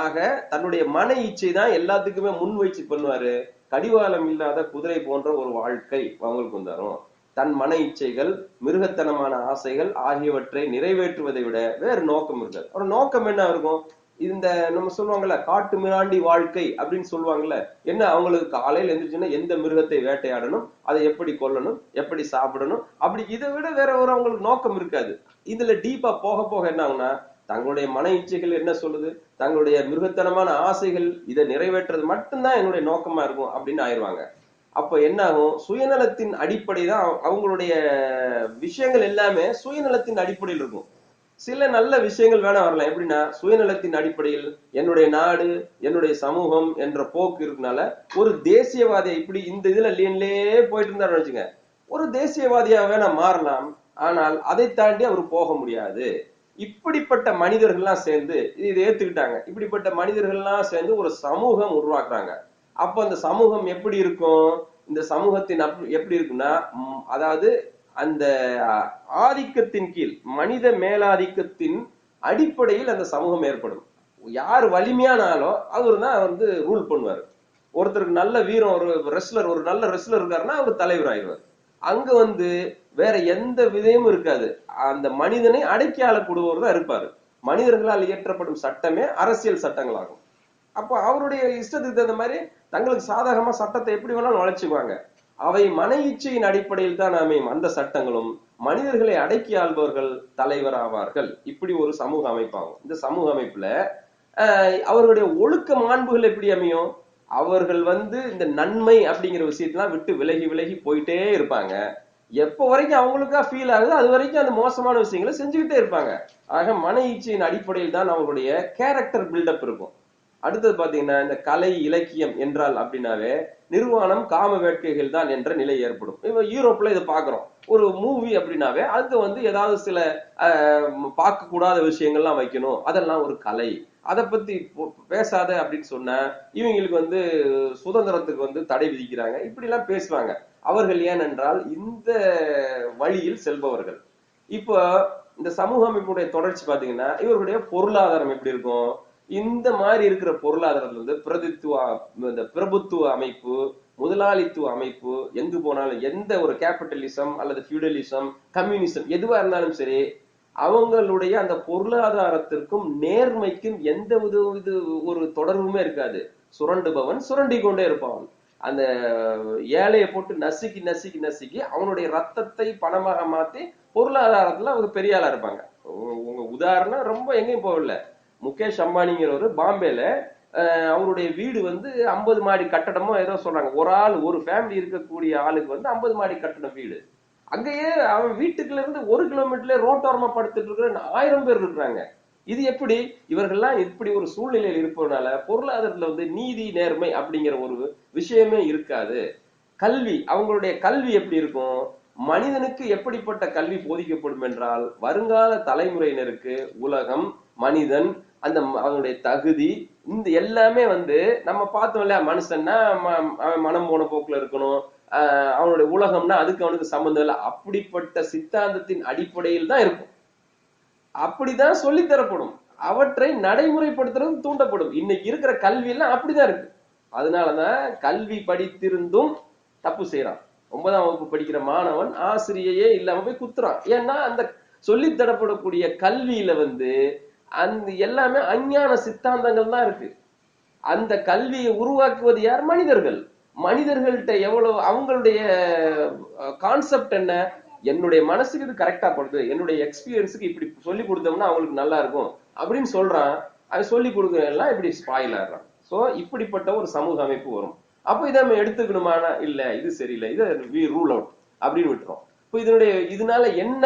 [SPEAKER 1] ஆக தன்னுடைய மன இச்சை தான் எல்லாத்துக்குமே முன் வச்சு பண்ணுவாரு. கடிவாளம் இல்லாத குதிரை போன்ற ஒரு வாழ்க்கை அவங்களுக்கு வந்தாரும். தன் மன இச்சைகள், மிருகத்தனமான ஆசைகள் ஆகியவற்றை நிறைவேற்றுவதை விட வேறு நோக்கம் இருக்காது. ஒரு நோக்கம் என்ன இருக்கும்? இந்த நம்ம சொல்லுவாங்கல்ல, காட்டு மிராண்டி வாழ்க்கை அப்படின்னு சொல்லுவாங்கல்ல. என்ன, அவங்களுக்கு காலையில எந்திரிச்சுன்னா எந்த மிருகத்தை வேட்டையாடணும், அதை எப்படி கொல்லணும், எப்படி சாப்பிடணும், அப்படி இதை விட வேற ஒரு அவங்களுக்கு நோக்கம் இருக்காது. இதுல டீப்பா போக போக என்ன ஆகுனா, தங்களுடைய மன இச்சைகள் என்ன சொல்லுது, தங்களுடைய மிருகத்தனமான ஆசைகள் இதை நிறைவேற்றுறது மட்டும்தான் என்னுடைய நோக்கமா இருக்கும் அப்படின்னு ஆயிடுவாங்க. அப்ப என்ன ஆகும்? சுயநலத்தின் அடிப்படை தான் அவங்களுடைய விஷயங்கள் எல்லாமே சுயநலத்தின் அடிப்படையில் இருக்கும். சில நல்ல விஷயங்கள் வேணா வரலாம். எப்படின்னா, சுயநலத்தின் அடிப்படையில் என்னுடைய நாடு, என்னுடைய சமூகம் என்ற போக்கு இருக்குனால ஒரு தேசியவாதியை இப்படி இந்த இதுல லேன்லயே போயிட்டு இருந்தாரு வச்சுங்க, ஒரு தேசியவாதியா வேணா மாறலாம். ஆனால் அதை தாண்டி அவர் போக முடியாது. இப்படிப்பட்ட மனிதர்கள்லாம் சேர்ந்து இதை ஏத்துக்கிட்டாங்க. இப்படிப்பட்ட மனிதர்கள்லாம் சேர்ந்து ஒரு சமூகம் உருவாக்குறாங்க. அப்ப அந்த சமூகம் எப்படி இருக்கும்? இந்த சமூகத்தின் எப்படி இருக்குன்னா, அதாவது அந்த ஆதிக்கத்தின் கீழ், மனித மேலாதிக்கத்தின் அடிப்படையில் அந்த சமூகம் ஏற்படும். யார் வலிமையான ஆளோ அவரு தான் வந்து ரூல் பண்ணுவாரு. ஒருத்தருக்கு நல்ல வீரம், ஒரு நல்ல ரெஸ்லர் இருக்காருன்னா அவர் தலைவர் ஆயிடுவார். அங்க வந்து வேற எந்த விதையும் இருக்காது. அந்த மனிதனை அடக்கி ஆளக்கூடியவர் தான் இருப்பாரு. மனிதர்களால் இயற்றப்படும் சட்டமே அரசியல் சட்டங்களாகும். அப்போ அவருடைய இஷ்டத்துக்கு தகுந்த மாதிரி தங்களுக்கு சாதகமா சட்டத்தை எப்படி வேணாலும் நுழைச்சுக்குவாங்க. அவை மன இச்சையின் அடிப்படையில் தான் அமையும். அந்த சட்டங்களும் மனிதர்களை அடக்கி ஆள்பவர்கள் தலைவர் ஆவார்கள். இப்படி ஒரு சமூக அமைப்பாகும். இந்த சமூக அமைப்புல அவர்களுடைய ஒழுக்க மாண்புகள் எப்படி அமையும்? அவர்கள் வந்து இந்த நன்மை அப்படிங்கிற விஷயத்தெல்லாம் விட்டு விலகி விலகி போயிட்டே இருப்பாங்க. எப்ப வரைக்கும் அவங்களுக்கா ஃபீல் ஆகுது அது வரைக்கும் அந்த மோசமான விஷயங்களை செஞ்சுக்கிட்டே இருப்பாங்க. ஆக மன இச்சையின் அடிப்படையில் தான் அவங்களுடைய கேரக்டர் பில்டப் இருக்கும். அடுத்தது பாத்தீங்கன்னா, இந்த கலை இலக்கியம் என்றால் அப்படின்னாவே நிர்வாணம், காம வேட்கைகள் தான் என்ற நிலை ஏற்படும். இப்ப யூரோப்ல இதை பாக்குறோம். ஒரு மூவி அப்படின்னாவே அதுக்கு வந்து ஏதாவது சில பார்க்க கூடாத விஷயங்கள்லாம் வைக்கணும், அதெல்லாம் ஒரு கலை. அதை பத்தி பேசாத அப்படின்னு சொன்ன இவங்களுக்கு வந்து சுதந்திரத்துக்கு வந்து தடை விதிக்கிறாங்க, இப்படி எல்லாம் பேசுவாங்க. அவர்கள் ஏனென்றால் இந்த வழியில் செல்பவர்கள். இப்போ இந்த சமூக அமைப்புடைய தொடர்ச்சி பாத்தீங்கன்னா, இவர்களுடைய பொருளாதாரம் எப்படி இருக்கும்? இந்த மாதிரி இருக்கிற பொருளாதாரத்துல இருந்து பிரபுத்துவ அமைப்பு, முதலாளித்துவ அமைப்பு, எங்கு போனாலும் எந்த ஒரு கேபிட்டலிசம் அல்லது ஃபியூடலிசம், கம்யூனிசம் எதுவா இருந்தாலும் சரி, அவங்களுடைய அந்த பொருளாதாரத்திற்கும் நேர்மைக்கும் எந்த ஒரு தொடர்புமே இருக்காது. சுரண்டுபவன் சுரண்டி கொண்டே இருப்பான். அந்த ஏழையை போட்டு நசுக்கி நசுக்கி நசுக்கி அவனுடைய ரத்தத்தை பணமாக மாத்தி பொருளாதாரத்துல அவங்க பெரிய ஆளா இருப்பாங்க. உங்க உதாரணம் ரொம்ப எங்கேயும் போகல. முகேஷ் அம்பானிங்கிறவரு பாம்பேல அவருடைய வீடு வந்து 50 மாடி கட்டடமோ ஏதோ சொல்றாங்க. ஒரு ஆள் ஒரு ஃபேமிலி இருக்கக்கூடிய ஆளுக்கு வந்து 50 மாடி கட்டடம் வீடு. அங்கேயே அவன் வீட்டுக்குள்ள இருந்து 1 கிலோமீட்டர்ல ரோட்டோரமா படுத்துட்டு இருக்கிற 1000 பேர் இருக்கிறாங்க. இது எப்படி? இவர்கள்லாம் இப்படி ஒரு சூழ்நிலையில் இருப்பதனால பொருளாதாரத்துல வந்து நீதி நேர்மை அப்படிங்கிற ஒரு விஷயமே இருக்காது. கல்வி, அவங்களுடைய கல்வி எப்படி இருக்கும்? மனிதனுக்கு எப்படிப்பட்ட கல்வி போதிக்கப்படும் என்றால், வருங்கால தலைமுறையினருக்கு உலகம், மனிதன், அந்த அவனுடைய தகுதி, இந்த எல்லாமே வந்து நம்ம பார்த்தோம் இல்லையா, மனுஷன்னா அவன் மனம் போன போக்குல இருக்கணும், அவனுடைய உலகம்னா அதுக்கு அவனுக்கு சம்பந்தம் இல்லை, அப்படிப்பட்ட சித்தாந்தத்தின் அடிப்படையில் தான் இருக்கும். அப்படிதான் சொல்லி தரப்படும். அவற்றை நடைமுறைப்படுத்துறது தூண்டப்படும். இன்னைக்கு இருக்கிற கல்வி எல்லாம் அப்படிதான் இருக்கு. அதனாலதான் கல்வி படித்திருந்தும் தப்பு செய்யறான். 9ஆம் வகுப்பு படிக்கிற மாணவன் ஆசிரியையே இல்லாம போய் குத்துறான். ஏன்னா அந்த சொல்லி தரப்படக்கூடிய கல்வியில வந்து அந்த எல்லாமே அஞ்ஞான சித்தாந்தங்கள் தான் இருக்கு. அந்த கல்வியை உருவாக்குவது யார்? மனிதர்கள். மனிதர்கள்ட்ட எவ்வளவு அவங்களுடைய கான்செப்ட் என்ன? என்னுடைய மனசுக்கு இது கரெக்டா படுது, என்னுடைய எக்ஸ்பீரியன்ஸுக்கு இப்படி சொல்லி கொடுத்தோம்னா அவங்களுக்கு நல்லா இருக்கும் அப்படின்னு சொல்றான். அது சொல்லி கொடுக்கறதெல்லாம் இப்படி ஸ்பாயில் ஆடுறான். சோ இப்படிப்பட்ட ஒரு சமூக அமைப்பு வரும். அப்ப இதை நம்ம எடுத்துக்கணுமானா இல்ல, இது சரியில்லை, இதை ரூல் அவுட் அப்படின்னு விட்டுறோம். இப்போ இதனால என்ன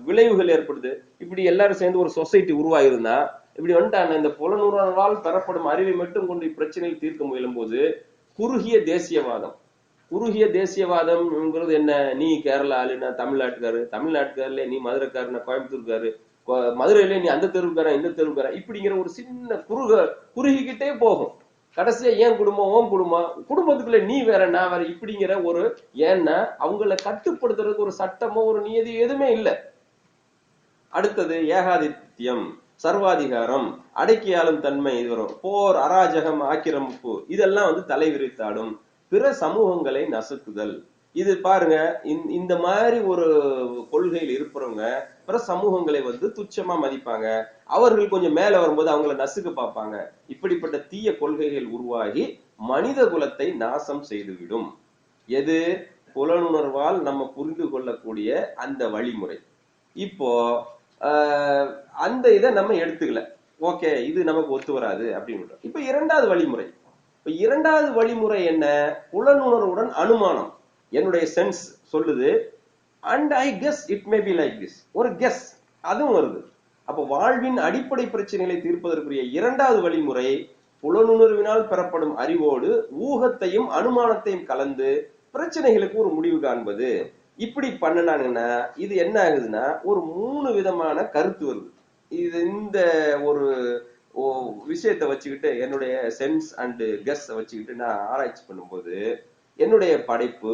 [SPEAKER 1] விளைவுகள் ஏற்படுது? இப்படி எல்லாரும் சேர்ந்து ஒரு சொசைட்டி உருவாயிருந்தா இப்படி வந்துட்டாங்க. இந்த புலனுணர்வால் பெறப்படும் அறிவை மட்டும் கொண்டு இப்பிரச்சனையில் தீர்க்க முயலும் போது குறுகிய தேசியவாதம். குறுகிய தேசியவாதம்ங்கிறது என்ன? நீ கேரளா ஆளு, நான் தமிழ்நாட்டுக்காரு, தமிழ்நாட்டுக்காருல நீ மதுரைக்காரு, நான் கோயம்புத்தூர்காரு, மதுரையில நீ அந்த தெருவுக்காரன் இந்த தெருவுக்காரன், இப்படிங்கிற ஒரு சின்ன குறுகிக்கிட்டே போகும். கடைசியா ஏன் குடும்பம் ஓம் குடும்பம், குடும்பத்துக்குள்ள நீ வேற நான் வேற இப்படிங்கிற ஒரு, ஏன்னா அவங்களை கட்டுப்படுத்துறதுக்கு ஒரு சட்டமோ ஒரு நியதி எதுவுமே இல்லை. அடுத்தது ஏகாதித்யம், சர்வாதிகாரம், அடக்கியாளும் தன்மை, இது வரும். போர், அராஜகம், ஆக்கிரமிப்பு, இதெல்லாம் வந்து தலைவிரித்தாடும். பிற சமூகங்களை நசுக்குதல். இது பாருங்க, இந்த மாதிரி ஒரு கொள்கையில் இருப்பவங்க பிற சமூகங்களை வந்து துச்சமா மதிப்பாங்க. அவர்கள் கொஞ்சம் மேல வரும்போது அவங்களை நசுக்க பார்ப்பாங்க. இப்படிப்பட்ட தீய கொள்கைகள் உருவாகி மனித குலத்தை நாசம் செய்துவிடும். எது? புலனுணர்வால் நம்ம புரிந்து கொள்ளக்கூடிய அந்த வழிமுறை. இப்போ அந்த இதை நம்ம எடுத்துக்கல, ஓகே இது நமக்கு ஒத்து வராது அப்படின்னு. இப்ப இரண்டாவது வழிமுறை. இரண்டாவது வழிமுறை என்ன? புலனுணர்வுடன் அனுமானம். என்னுடைய சென்ஸ் சொல்லுது, and I guess it may be like this, ஒரு கெஸ் அதுவும் வருது. அப்ப வாழ்வின் அடிப்படை பிரச்சனைகளை தீர்ப்பதற்குரிய இரண்டாவது வழிமுறை புலனுணர்வினால் பெறப்படும் அறிவோடு ஊகத்தையும் அனுமானத்தையும் கலந்து பிரச்சனைகளுக்கு ஒரு முடிவு காண்பது. இப்படி பண்ணினாங்கன்னா இது என்ன ஆகுதுன்னா ஒரு 3 விதமான கருத்து வருது. இது இந்த ஒரு விஷயத்தை வச்சுக்கிட்டு, என்னுடைய சென்ஸ் அண்ட் கெஸ் வச்சுக்கிட்டு நான் ஆராய்ச்சி பண்ணும்போது என்னுடைய படைப்பு,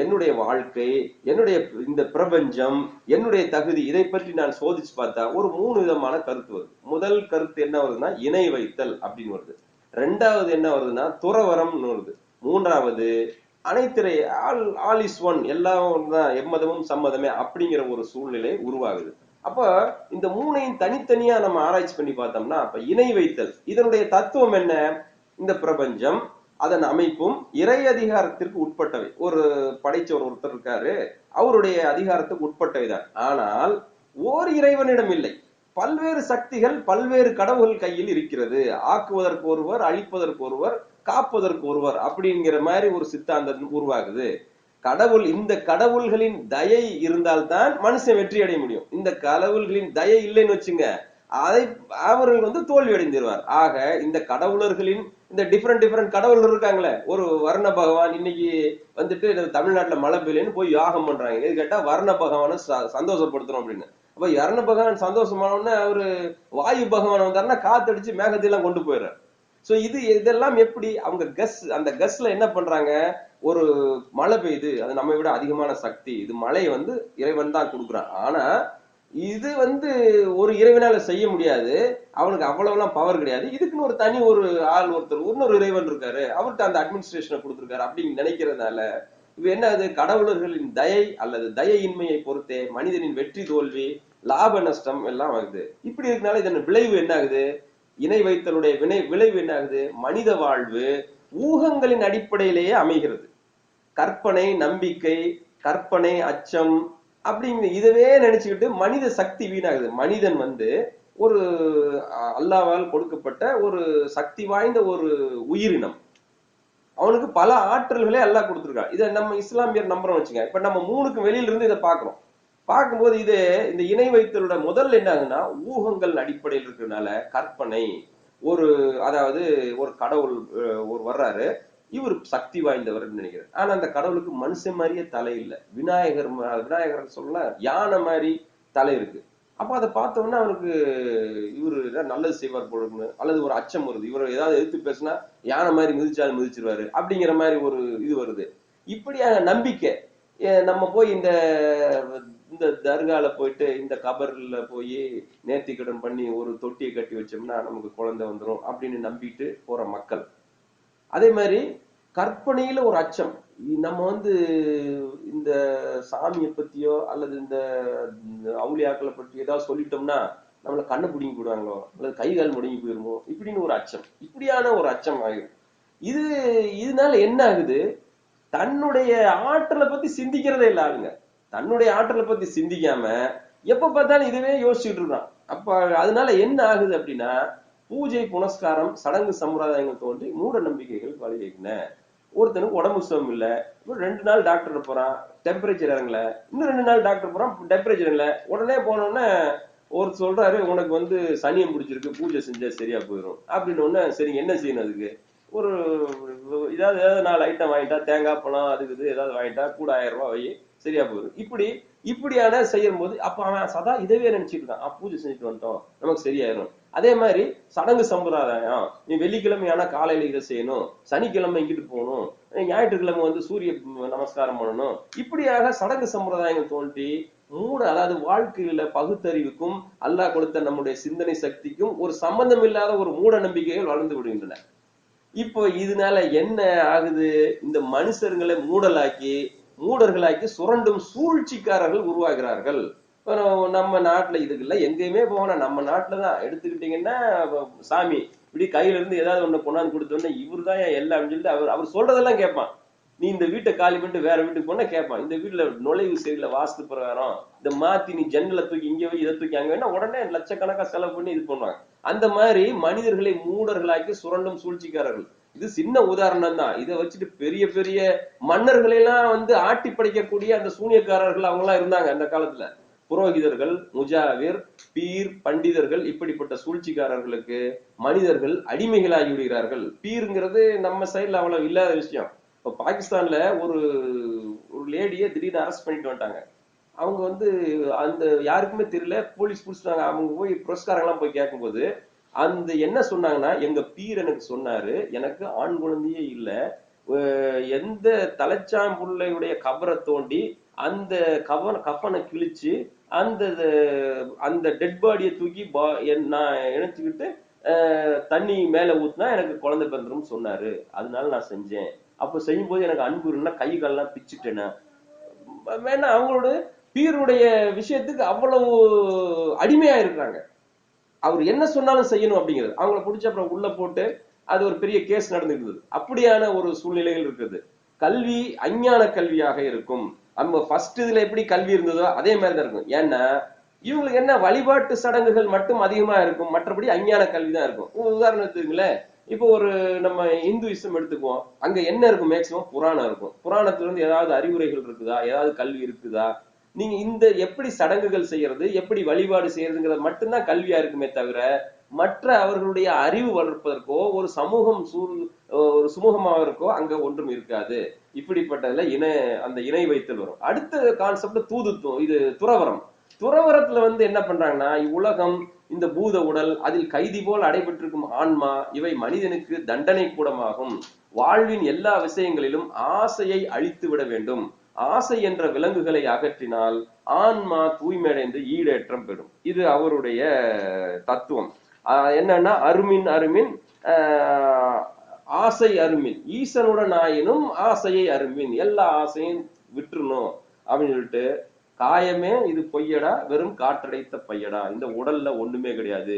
[SPEAKER 1] என்னுடைய வாழ்க்கை, என்னுடைய இந்த பிரபஞ்சம், என்னுடைய தகுதி, இதை பற்றி நான் சோதிச்சு பார்த்தா ஒரு 3 விதமான கருத்து வருது. முதல் கருத்து என்ன வருதுன்னா இணை வைத்தல் அப்படின்னு வருது. ரெண்டாவது என்ன வருதுன்னா துறவரம்னு வருது. மூன்றாவது அனைத்திரை ஆல் இஸ் ஒன், எல்லாம் தான், எம்மதமும் சம்மதமே அப்படிங்கிற ஒரு சூழ்நிலை உருவாகுது. அப்ப இந்த 3ஐயும் தனித்தனியா நம்ம ஆராய்ச்சி பண்ணி பார்த்தோம்னா, அப்ப இணை வைத்தல் இதனுடைய தத்துவம் என்ன? இந்த பிரபஞ்சம் அதன் அமைப்பும் இறை அதிகாரத்திற்கு உட்பட்டவை. ஒரு படைச்சவர் ஒருத்தர் இருக்காரு, அவருடைய அதிகாரத்துக்கு உட்பட்டவைதான். ஆனால் ஓர் இறைவனிடம் இல்லை, பல்வேறு சக்திகள், பல்வேறு கடவுள்கள் கையில் இருக்கிறது. ஆக்குவதற்கு ஒருவர், அழிப்பதற்கு ஒருவர், காப்பதற்கு ஒருவர் அப்படிங்கிற மாதிரி ஒரு சித்தாந்தம் உருவாகுது. கடவுள், இந்த கடவுள்களின் தயை இருந்தால்தான் மனுஷன் வெற்றி அடைய முடியும். இந்த கடவுள்களின் தயை இல்லைன்னு வச்சுங்க, அவர்கள் வந்து தோல்வி அடைந்துருவார். ஆக இந்த கடவுளர்களின் இந்த டிஃபரெண்ட் கடவுள் இருக்காங்களே, ஒரு வர்ண பகவான் இன்னைக்கு வந்துட்டு தமிழ்நாட்டுல மழை பெய்யலன்னு போய் யாகம் பண்றாங்க. எது கேட்டா வர்ண பகவான சந்தோஷப்படுத்துறோம் அப்படின்னு. அப்ப வர்ண பகவான் சந்தோஷமானோன்னு அவரு வாயு பகவான் வந்தாருன்னா காத்தடிச்சு மேகத்தையெல்லாம் கொண்டு போயிடுறாரு. சோ இதெல்லாம் எப்படி அவங்க அந்த கஸ்ல என்ன பண்றாங்க? ஒரு மழை பெய்யுது, அது நம்ம விட அதிகமான சக்தி, இது மழை வந்து இறைவன் தான் கொடுக்குறான். ஆனா இது வந்து ஒரு இறைவனால செய்ய முடியாது, அவனுக்கு அவ்வளவுலாம் பவர் கிடையாது, இதுக்குன்னு ஒரு தனி ஒரு ஆள் ஒருத்தர், இன்னொரு இறைவன் இருக்காரு, அவர்கிட்ட அந்த அட்மினிஸ்ட்ரேஷனை கொடுத்துருக்காரு அப்படின்னு நினைக்கிறதுனால இது என்ன? அது கடவுளர்களின் தயை அல்லது தயையின்மையை பொறுத்தே மனிதனின் வெற்றி தோல்வி லாப நஷ்டம் எல்லாம் ஆகுது. இப்படி இருக்கனால இதன் விளைவு என்ன ஆகுது? இணை வைத்தலுடைய விளைவு என்ன ஆகுது? மனித வாழ்வு ஊகங்களின் அடிப்படையிலேயே அமைகிறது. கற்பனை, நம்பிக்கை, கற்பனை, அச்சம் அப்படிங்கிற இதவே நினைச்சுக்கிட்டு மனித சக்தி வீணாகுது. மனிதன் ஒரு அல்லாஹ்வால் கொடுக்கப்பட்ட ஒரு சக்தி வாய்ந்த ஒரு உயிரினம். அவனுக்கு பல ஆற்றல்களே அல்லாஹ் கொடுத்துருக்கான். இதை நம்ம இஸ்லாமியர் நம்புறோம் வச்சுங்க. இப்ப நம்ம 3க்கு வெளியில இருந்து இதை பாக்குறோம். பார்க்கும்போது இது இந்த இணை வைத்தலோட முதல்ல என்ன ஆகுதுன்னா, ஊகங்கள் அடிப்படையில் இருக்கிறதுனால கற்பனை ஒரு அதாவது ஒரு கடவுள் ஒரு வர்றாரு, இவர் சக்தி வாய்ந்தவர் நினைக்கிறார். ஆனா அந்த கடவுளுக்கு மனுஷன் மாதிரியே தலை இல்லை. விநாயகர் சொல்ல யானை மாதிரி தலை இருக்கு. அப்ப அதை பார்த்தோம்னா அவனுக்கு இவரு நல்லது செய்வார் போல, அல்லது ஒரு அச்சம் வருது. இவர் ஏதாவது எதிர்த்து பேசினா யானை மாதிரி மிதிச்சாலும் மிதிச்சிருவாரு அப்படிங்கிற மாதிரி ஒரு இது வருது. இப்படியான நம்பிக்கை நம்ம போய் இந்த தர்கால போயிட்டு இந்த கபர்ல போய் நேர்த்திக்கடன் பண்ணி ஒரு தொட்டியை கட்டி வச்சோம்னா நமக்கு குழந்தை வந்துடும் அப்படின்னு நம்பிட்டு போற மக்கள். அதே மாதிரி கற்பனையில ஒரு அச்சம். நம்ம இந்த சாமியை பத்தியோ அல்லது இந்த அவுளியாக்களை பற்றி ஏதாவது சொல்லிட்டோம்னா நம்மளை கண்ணை பிடிங்கி போடுவாங்களோ அல்லது கை கால் முடங்கி போயிருமோ இப்படின்னு ஒரு அச்சம். இப்படியான ஒரு அச்சம் ஆகிடும். இதனால என்ன ஆகுது? தன்னுடைய ஆற்றலை பத்தி சிந்திக்கிறதே இல்ல ஆளுங்க. தன்னுடைய ஆற்றலை பத்தி சிந்திக்காம எப்ப பார்த்தாலும் இதுவே யோசிச்சுட்டு இருக்கான். அப்ப அதனால என்ன ஆகுது அப்படின்னா, பூஜை புனஸ்காரம் சடங்கு சம்பிரதாயங்கள் தோன்றி மூட நம்பிக்கைகள் வழிகின. ஒருத்தனுக்கு உடம்பு சுகம் இல்ல, 2 நாள் டாக்டர் போறான், டெம்பரேச்சர் இறங்கல. இன்னும் 2 நாள் டாக்டர் போறான், டெம்பரேச்சர் இல்ல. உடனே போனோடனே ஒரு சொல்றாரு, உனக்கு சனியம் பிடிச்சிருக்கு, பூஜை செஞ்சா சரியா போயிடும் அப்படின்னு. ஒண்ணு சரி, என்ன செய்யணும்? அதுக்கு ஒரு ஏதாவது 4 ஐட்டம் வாங்கிட்டா, தேங்காய் பழம் அதுக்கு ஏதாவது வாங்கிட்டா கூட 1000 ரூபாய் வை, சரியா போயிடும். இப்படியான செய்யும் போது அப்ப அவன் சதா இதவே நினைச்சிட்டு இருக்கான். பூஜை செஞ்சுட்டு வந்துட்டோம், நமக்கு சரியாயிரும். அதே மாதிரி சடங்கு சம்பிரதாயம், நீ வெள்ளிக்கிழமையான காலையில இதை செய்யணும், சனிக்கிழமை இங்கிட்டு போகணும், ஞாயிற்றுக்கிழமை சூரிய நமஸ்காரம் பண்ணணும். இப்படியாக சடங்கு சம்பிரதாயங்கள் தோன்றி அதாவது வாழ்க்கையில பகுத்தறிவுக்கும் அல்லாஹ் கொடுத்த நம்முடைய சிந்தனை சக்திக்கும் ஒரு சம்பந்தம் இல்லாத ஒரு மூட நம்பிக்கைகள் வளர்ந்து விடுகின்றன. இப்போ இதனால என்ன ஆகுது? இந்த மனுஷர்களை மூடர்களாக்கி சுரண்டும் சூழ்ச்சிக்காரர்கள் உருவாகிறார்கள். நம்ம நாட்டுல இதுக்கு இல்ல, எங்கேயுமே போகணும், நம்ம நாட்டுலதான் எடுத்துக்கிட்டீங்கன்னா சாமி இப்படி கையில இருந்து ஏதாவது ஒண்ணு கொண்டாந்து கொடுத்தோன்னா இவரு தான் எல்லாம் சொல்லிட்டு அவர் சொல்றதெல்லாம் கேட்பான். நீ இந்த வீட்டை காலி பண்ணிட்டு வேற வீட்டுக்கு போனா கேட்பான். இந்த வீட்டுல நுழைவு சரியில்லை, வாஸ்து பிரகாரம் இந்த மாத்தி நீ ஜன்னலை தூக்கி இங்க வை, இதை தூக்கி அங்க வேணா, உடனே லட்சக்கணக்கா செலவு பண்ணி இது பண்ணுவாங்க. அந்த மாதிரி மனிதர்களை மூடர்களாக்கி சுரண்டும் சூழ்ச்சிக்காரர்கள். இது சின்ன உதாரணம் தான். இதை வச்சுட்டு பெரிய பெரிய மன்னர்களை எல்லாம் ஆட்டி படைக்கக்கூடிய அந்த சூனியக்காரர்கள் அவங்க எல்லாம் இருந்தாங்க அந்த காலத்துல. புரோகிதர்கள், முஜாவிர், பீர், பண்டிதர்கள், இப்படிப்பட்ட சூழ்ச்சிக்காரர்களுக்கு மனிதர்கள் அடிமைகளாகி விடுகிறார்கள். பீருங்கிறது நம்ம சைட்ல அவ்வளவு இல்லாத விஷயம். இப்ப பாகிஸ்தான்ல ஒரு லேடியை திடீர்னு அரெஸ்ட் பண்ணிட்டு வந்துட்டாங்க. அவங்க அந்த யாருக்குமே தெரியல, போலீஸ் பிடிச்சிட்டாங்க. அவங்க போய் புரஸ்காரங்களாம் போய் கேட்கும்போது என்ன சொன்னாங்கன்னா, எங்க பீர் எனக்கு சொன்னாரு, எனக்கு ஆண் குழந்தையே இல்ல, எந்த தலைச்சாம்புள்ளையுடைய கபரை தோண்டி அந்த கஃபனை கிழிச்சு அந்த டெட் பாடியை தூக்கி நான் இணைச்சுக்கிட்டு தண்ணி மேல ஊத்துனா எனக்கு குழந்தை பிறந்துரும் சொன்னாரு, அதனால நான் செஞ்சேன். அப்ப செய்யும் போது எனக்கு அன்பு இருந்தா கை கால்லாம் பிச்சுட்டேன்னா வேணா. அவங்களோட பீருடைய விஷயத்துக்கு அவ்வளவு அடிமையா இருக்கிறாங்க. அவர் என்ன சொன்னாலும் செய்யணும் அப்படிங்கிறது. அவங்கள பிடிச்ச அப்புறம் உள்ள போட்டு அது ஒரு பெரிய கேஸ் நடந்துருந்தது. அப்படியான ஒரு சூழ்நிலைகள் இருக்குது. கல்வி அஞ்ஞான கல்வியாக இருக்கும். நம்ம ஃபர்ஸ்ட் இதுல எப்படி கல்வி இருந்ததோ அதே மாதிரிதான் இருக்கும். ஏன்னா இவங்களுக்கு என்ன, வழிபாட்டு சடங்குகள் மட்டும் அதிகமா இருக்கும், மற்றபடி அஞ்ஞான கல்வி தான் இருக்கும். உதாரணத்துக்குங்களேன், இப்போ நம்ம இந்துயிசம் எடுத்துக்குவோம். அங்க என்ன இருக்கும்? மேக்சிமம் புராணம் இருக்கும். புராணத்துல ஏதாவது அறிவுரைகள் இருக்குதா, ஏதாவது கல்வி இருக்குதா? நீங்க எப்படி சடங்குகள் செய்யறது, எப்படி வழிபாடு செய்யறதுங்கிறது மட்டும்தான் கல்வியா இருக்குமே தவிர, மற்ற அவர்களுடைய அறிவு வளர்ப்பதற்கோ ஒரு சமூகம் ஒரு சுமூகமாவதற்கோ அங்க ஒன்றும் இருக்காது. இப்படிப்பட்டதுல அந்த இணை வைத்தல் வரும். அடுத்த கான்செப்ட் தூதுத்துவம். இது துறவரத்துல என்ன பண்றாங்கன்னா, இவ்வுலகம், இந்த பூத உடல், அதில் கைதி போல் அடைபட்டிருக்கும் ஆன்மா, இவை மனிதனுக்கு தண்டனை கூடமாகும். வாழ்வின் எல்லா விஷயங்களிலும் ஆசையை அழித்து விட வேண்டும். ஆசை என்ற விலங்குகளை அகற்றினால் ஆன்மா தூய்மையடைந்து ஈடேற்றம் பெறும். இது அவருடைய தத்துவம். என்னன்னா, அருமின் ஆசை அருமின், ஈசனுடன் ஆயினும் ஆசையை அருமின், எல்லா ஆசையும் விட்டுறணும் அப்படின்னு சொல்லிட்டு காயமே இது பொய்யடா, வெறும் காற்றடைத்த பையடா, இந்த உடல்ல ஒண்ணுமே கிடையாது.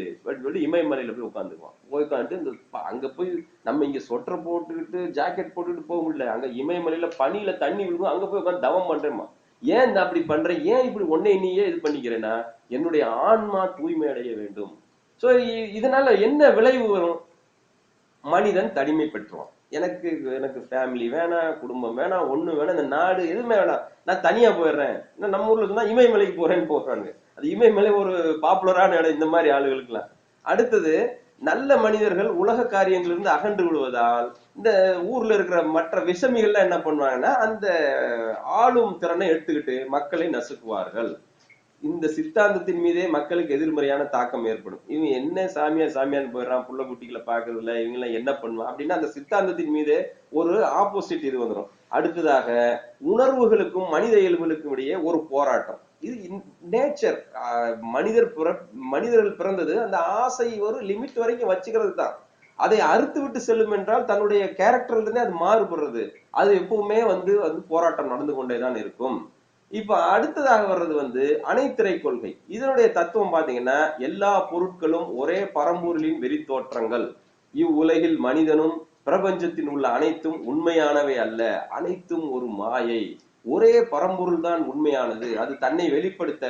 [SPEAKER 1] இமயமலையில போய் உட்காந்துக்குவான். உட்காந்துட்டு அங்க போய் நம்ம இங்க சொட்டர் போட்டுக்கிட்டு ஜாக்கெட் போட்டுக்கிட்டு போக முடியல. அங்க இமயமலையில பனியில தண்ணி விழுகும், அங்க போய் உட்காந்து தவம் பண்றேமா. ஏன் இந்த அப்படி பண்றேன், ஏன் இப்படி ஒன்னே நீயே இது பண்ணிக்கிறேன்னா, என்னுடைய ஆன்மா தூய்மை அடைய வேண்டும். சோ இதனால என்ன விளைவு வரும்? மனிதன் தனிமை பெற்றுவான். எனக்கு எனக்கு ஃபேமிலி வேணாம், குடும்பம் வேணாம், ஒண்ணு வேணாம், இந்த நாடு எதுவுமே வேணாம், நான் தனியா போயிடுறேன். நம்ம ஊர்ல இருந்தா இமயமலைக்கு போறேன்னு போறாங்க. அது இமயமலை ஒரு பாப்புலரான இடம் இந்த மாதிரி ஆளுகளுக்கு எல்லாம். அடுத்தது, நல்ல மனிதர்கள் உலக காரியங்களிலிருந்து அகன்று விடுவதால் இந்த ஊர்ல இருக்கிற மற்ற விஷமிகள்லாம் என்ன பண்ணுவாங்கன்னா, அந்த ஆளும் திறனை எடுத்துக்கிட்டு மக்களை நசுக்குவார்கள். இந்த சித்தாந்தத்தின் மீதே மக்களுக்கு எதிர்மறையான தாக்கம் ஏற்படும். இவங்க என்ன சாமியார் சாமியார் போயிடறான், புள்ள குட்டிகளை பாக்குறதுல, இவங்க எல்லாம் என்ன பண்ணுவான் அப்படின்னா, அந்த சித்தாந்தத்தின் மீதே ஒரு ஆப்போசிட் இது வந்துடும். அடுத்ததாக, உணர்வுகளுக்கும் மனித இயல்புகளுக்கும் இடையே ஒரு போராட்டம். இது நேச்சர். மனிதர்கள் பிறந்தது அந்த ஆசை ஒரு லிமிட் வரைக்கும் வச்சுக்கிறது தான். அதை அறுத்து விட்டு செல்லும் என்றால் தன்னுடைய கேரக்டர்ல இருந்தே அது மாறுபடுறது. அது எப்பவுமே வந்து போராட்டம் நடந்து கொண்டேதான் இருக்கும். இப்ப அடுத்ததாக வர்றது அணைத்திரை கொள்கை. இதனுடைய தத்துவம் பாத்தீங்கன்னா, எல்லா பொருட்களும் ஒரே பரம்பொருளின் வெறி தோற்றங்கள். இவ்வுலகில் மனிதனும் பிரபஞ்சத்தில் உள்ள அனைத்தும் உண்மையானவை அல்ல, அனைத்தும் ஒரு மாயை. ஒரே பரம்பொருள் தான் உண்மையானது. அது தன்னை வெளிப்படுத்த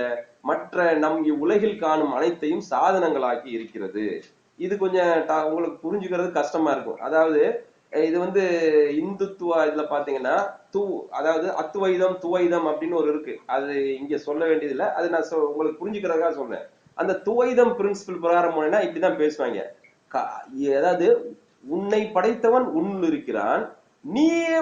[SPEAKER 1] மற்ற நம் இவ்வுலகில் காணும் அனைத்தையும் சாதனங்களாக்கி இருக்கிறது. இது கொஞ்சம் உங்களுக்கு புரிஞ்சுக்கிறது கஷ்டமா இருக்கும். அதாவது இது இந்துத்துவ இதுல பாத்தீங்கன்னா, அதாவது அத்துவைதம் துவைதம் அப்படின்னு ஒரு இருக்கு. அது இங்க சொல்ல வேண்டியது இல்ல, அது நான் உங்களுக்கு புரிஞ்சுக்கிறதுக்காக சொல்றேன். அந்த துவைதம் பிரின்சிபல் பிரகாரம் போனா இப்படிதான் பேசுவாங்க. அதாவது உன்னை படைத்தவன் உன்னுள் இருக்கிறான், நீயே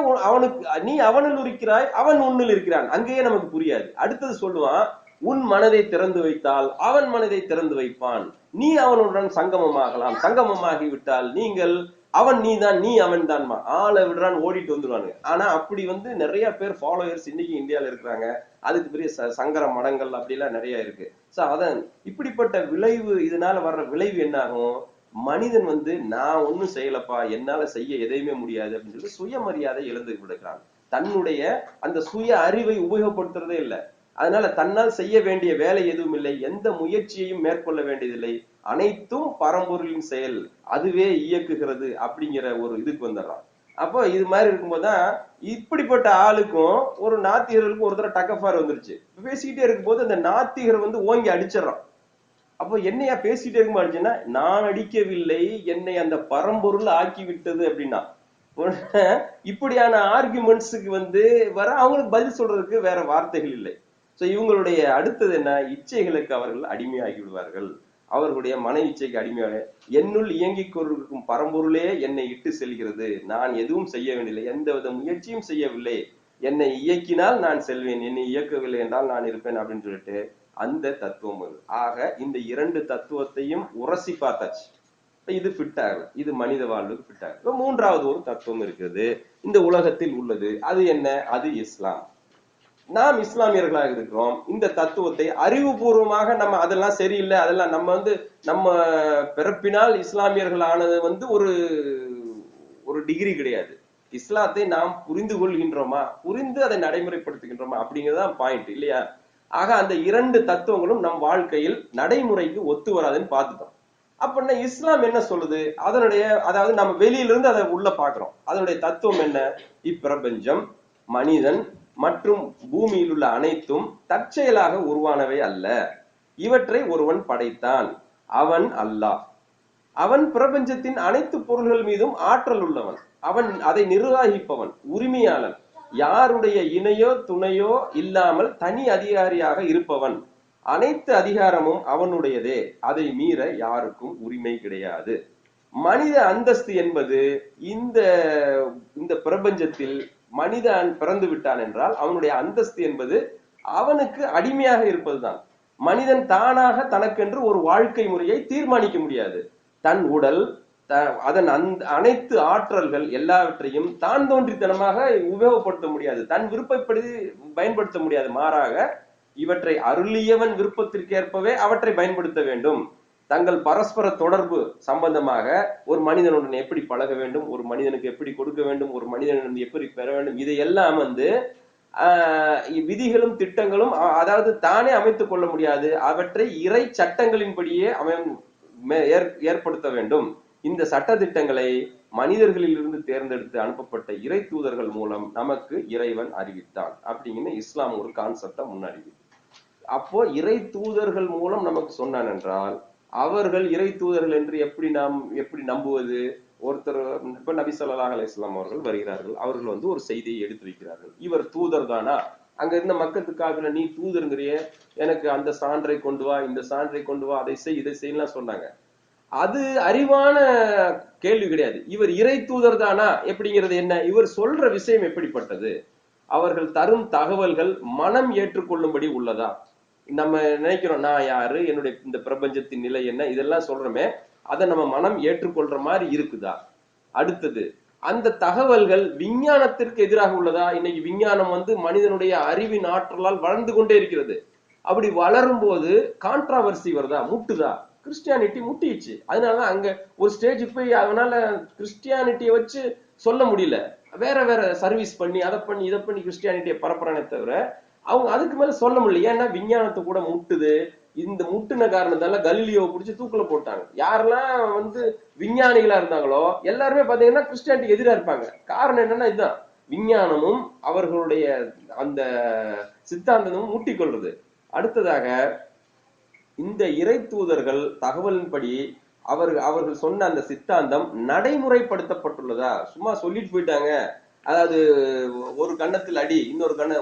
[SPEAKER 1] நீ அவனுள் இருக்கிறாய், அவன் உன்னுள் இருக்கிறான். அங்கேயே நமக்கு புரியாது. அடுத்தது சொல்லுவான், உன் மனதை திறந்து வைத்தால் அவன் மனதை திறந்து வைப்பான், நீ அவனுடன் சங்கமமாகலாம், சங்கமமாகிவிட்டால் நீங்கள் அவன் நீதான், நீ அவன் தான்மா. ஆளை விடுறான், ஓடிட்டு வந்துருவானுங்க. ஆனா அப்படி நிறைய பேர் ஃபாலோயர்ஸ் இன்னைக்கு இந்தியால இருக்கிறாங்க. அதுக்கு பெரிய சங்கர மடங்கள் அப்படிலாம் நிறைய இருக்கு. சோ அதான் இப்படிப்பட்ட விளைவு, இதனால வர்ற விளைவு என்ன ஆகும்? மனிதன் நான் ஒண்ணும் செய்யலப்பா, என்னால செய்ய எதையுமே முடியாது அப்படின்னு சொல்லி சுயமரியாதை இழந்து விடுகிறான். தன்னுடைய அந்த சுய அறிவை உபயோகப்படுத்துறதே இல்லை. அதனால தன்னால் செய்ய வேண்டிய வேலை எதுவும் இல்லை, எந்த முயற்சியையும் மேற்கொள்ள வேண்டியதில்லை, அனைத்தும் பரம்பொருளின் செயல், அதுவே இயக்குகிறது அப்படிங்கிற ஒரு இதுக்கு வந்துடுறான். அப்போ இது மாதிரி இருக்கும்போதுதான் இப்படிப்பட்ட ஆளுக்கும் ஒரு நாத்திகர்களுக்கும் ஒரு தடவை டக்கஃபார் வந்துருச்சு. பேசிக்கிட்டே இருக்கும்போது அந்த நாத்திகர் ஓங்கி அடிச்சிடறான். அப்போ என்னையா பேசிட்டே இருக்கும்போது அடிச்சுன்னா, நான் அடிக்கவில்லை, என்னை அந்த பரம்பொருள் ஆக்கி விட்டது அப்படின்னா. இப்படியான ஆர்குமெண்ட்ஸுக்கு வர அவங்களுக்கு பதில் சொல்றதுக்கு வேற வார்த்தைகள் இல்லை. சோ இவங்களுடைய அடுத்தது என்ன? இச்சைகளுக்கு அவர்கள் அடிமையாகி விடுவார்கள். அவர்களுடைய மன இச்சைக்கு அடிமையாக, என்னுள் இயங்கிக் கொண்டிருக்கும் பரம்பொருளே என்னை இட்டு செல்கிறது, நான் எதுவும் செய்ய வேண்டியதில்லை, எந்தவித முயற்சியும் செய்யவில்லை, என்னை இயக்கினால் நான் செல்வேன், என்னை இயக்கவில்லை என்றால் நான் இருப்பேன் அப்படின்னு சொல்லிட்டு அந்த தத்துவம் அது. ஆக இந்த இரண்டு தத்துவத்தையும் உரசி பார்த்தாச்சு. இது ஃபிட் ஆகல, இது மனித வாழ்வுக்கு ஃபிட் ஆகல. மூன்றாவது ஒரு தத்துவம் இருக்கிறது இந்த உலகத்தில் உள்ளது. அது என்ன? அது இஸ்லாம். நாம் இஸ்லாமியர்களாக இருக்கிறோம். இந்த தத்துவத்தை அறிவுபூர்வமாக நம்ம அதெல்லாம் சரியில்லை, அதெல்லாம் நம்ம பிறப்பினால் இஸ்லாமியர்கள் ஆனது ஒரு ஒரு டிகிரி கிடையாது. இஸ்லாத்தை நாம் புரிந்து கொள்கின்றோமா, புரிந்து அதை நடைமுறைப்படுத்துகின்றோமா அப்படிங்கறதான் பாயிண்ட் இல்லையா? ஆக அந்த இரண்டு தத்துவங்களும் நம் வாழ்க்கையில் நடைமுறைக்கு ஒத்து வராதுன்னு பார்த்துட்டோம். அப்படின்னா இஸ்லாம் என்ன சொல்லுது? அதனுடைய அதாவது நம்ம வெளியிலிருந்து அதை உள்ள பாக்குறோம். அதனுடைய தத்துவம் என்ன? இப்பிரபஞ்சம், மனிதன் மற்றும் பூமியில் உள்ள அனைத்தும் தற்செயலாக உருவானவை அல்ல, இவற்றை ஒருவன் படைத்தான், அவன் அல்லாஹ். அவன் பிரபஞ்சத்தின் அனைத்து பொருள்கள் மீதும் ஆற்றல் உள்ளவன், அவன் அதை நிர்வகிப்பவன், உரிமையாளன், யாருடைய இணையோ துணையோ இல்லாமல் தனி அதிகாரியாக இருப்பவன். அனைத்து அதிகாரமும் அவனுடையதே, அதை மீற யாருக்கும் உரிமை கிடையாது. மனித அந்தஸ்து என்பது இந்த பிரபஞ்சத்தில் மனிதன் பிறந்து விட்டான் என்றால் அவனுடைய அந்தஸ்து என்பது அவனுக்கு அடிமையாக இருப்பதுதான். மனிதன் தானாக தனக்கென்று ஒரு வாழ்க்கை முறையை தீர்மானிக்க முடியாது. தன் உடல், அதன் அனைத்து ஆற்றல்கள் எல்லாவற்றையும் தான் தோன்றித்தனமாக உபயோகப்படுத்த முடியாது, தன் விருப்பப்படி பயன்படுத்த முடியாது. மாறாக இவற்றை அருளியவன் விருப்பத்திற்கேற்பவே அவற்றை பயன்படுத்த வேண்டும். தங்கள் பரஸ்பர தொடர்பு சம்பந்தமாக ஒரு மனிதனுடன் எப்படி பழக வேண்டும், ஒரு மனிதனுக்கு எப்படி கொடுக்க வேண்டும், ஒரு மனிதனிடம் எப்படி பெற வேண்டும், இதையெல்லாம் விதிகளும் திட்டங்களும் அதாவது தானே அமைத்துக் கொள்ள முடியாது. அவற்றை இறை சட்டங்களின்படியே ஏற்படுத்த வேண்டும். இந்த சட்ட திட்டங்களை மனிதர்களில் இருந்து தேர்ந்தெடுத்து அனுப்பப்பட்ட இறை தூதர்கள் மூலம் நமக்கு இறைவன் அறிவித்தான் அப்படிங்கிற இஸ்லாம் ஒரு கான்செப்டை முன்னாடி. அப்போ இறை தூதர்கள் மூலம் நமக்கு சொன்னான் என்றால் அவர்கள் இறை தூதர்கள் என்று எப்படி நம்புவது? ஒருத்தர் இப்ப நபி ஸல்லல்லாஹு அலைஹி வஸல்லம் அவர்கள் வருகிறார்கள், அவர்கள் வந்து ஒரு செய்தியை எடுத்து வைக்கிறார்கள். இவர் தூதர் தானா? அங்க இருந்த மக்களுக்காக நீ தூதருங்கிறிய, எனக்கு அந்த சான்றை கொண்டு வா, இந்த சான்றை கொண்டு வா, அதை செய் இதை செய்யலாம் சொன்னாங்க. அது அறிவான கேள்வி கிடையாது. இவர் இறை தூதர் தானா எப்படிங்கிறது என்ன? இவர் சொல்ற விஷயம் எப்படிப்பட்டது? அவர்கள் தரும் தகவல்கள் மனம் ஏற்றுக்கொள்ளும்படி உள்ளதா? நம்ம நினைக்கிறோம் நான் யாரு, என்னுடைய இந்த பிரபஞ்சத்தின் நிலை என்ன, இதெல்லாம் சொல்றோமே, அதை நம்ம மனம் ஏற்றுக்கொள்ற மாதிரி இருக்குதா? அடுத்தது, அந்த தகவல்கள் விஞ்ஞானத்திற்கு எதிராக உள்ளதா? இன்னைக்கு விஞ்ஞானம் வந்து மனிதனுடைய அறிவின் ஆற்றலால் வளர்ந்து கொண்டே இருக்கிறது. அப்படி வளரும் போது கான்ட்ராவர்சி வருதா, முட்டுதா? கிறிஸ்டியானிட்டி முட்டிச்சு. அதனாலதான் அங்க ஒரு ஸ்டேஜ் போய் அதனால கிறிஸ்டியானிட்டியை வச்சு சொல்ல முடியல, வேற வேற சர்வீஸ் பண்ணி அதை பண்ணி இதை பண்ணி கிறிஸ்டியானிட்டியை பரப்புறானே தவிர அவங்க அதுக்கு மேல சொல்ல முடியல. ஏன்னா விஞ்ஞானத்தை கூட முட்டுது. இந்த முட்டுன காரணத்தால கலீலியோவை பிடிச்சி தூக்குல போட்டாங்க. யாரெல்லாம் வந்து விஞ்ஞானிகளா இருந்தாங்களோ எல்லாருமே பாத்தீங்கன்னா கிறிஸ்டியானிட்டிக்கு எதிராக இருப்பாங்க. காரணம் என்னன்னா இதுதான், விஞ்ஞானமும் அவர்களுடைய அந்த சித்தாந்தமும் முட்டிக்கொள்றது. அடுத்ததாக, இந்த இறை தூதர்கள் தகவலின்படி அவர்கள் சொன்ன அந்த சித்தாந்தம் நடைமுறைப்படுத்தப்பட்டுள்ளதா? சும்மா சொல்லிட்டு போயிட்டாங்க. அதாவது ஒரு கண்ணத்தில் அடி,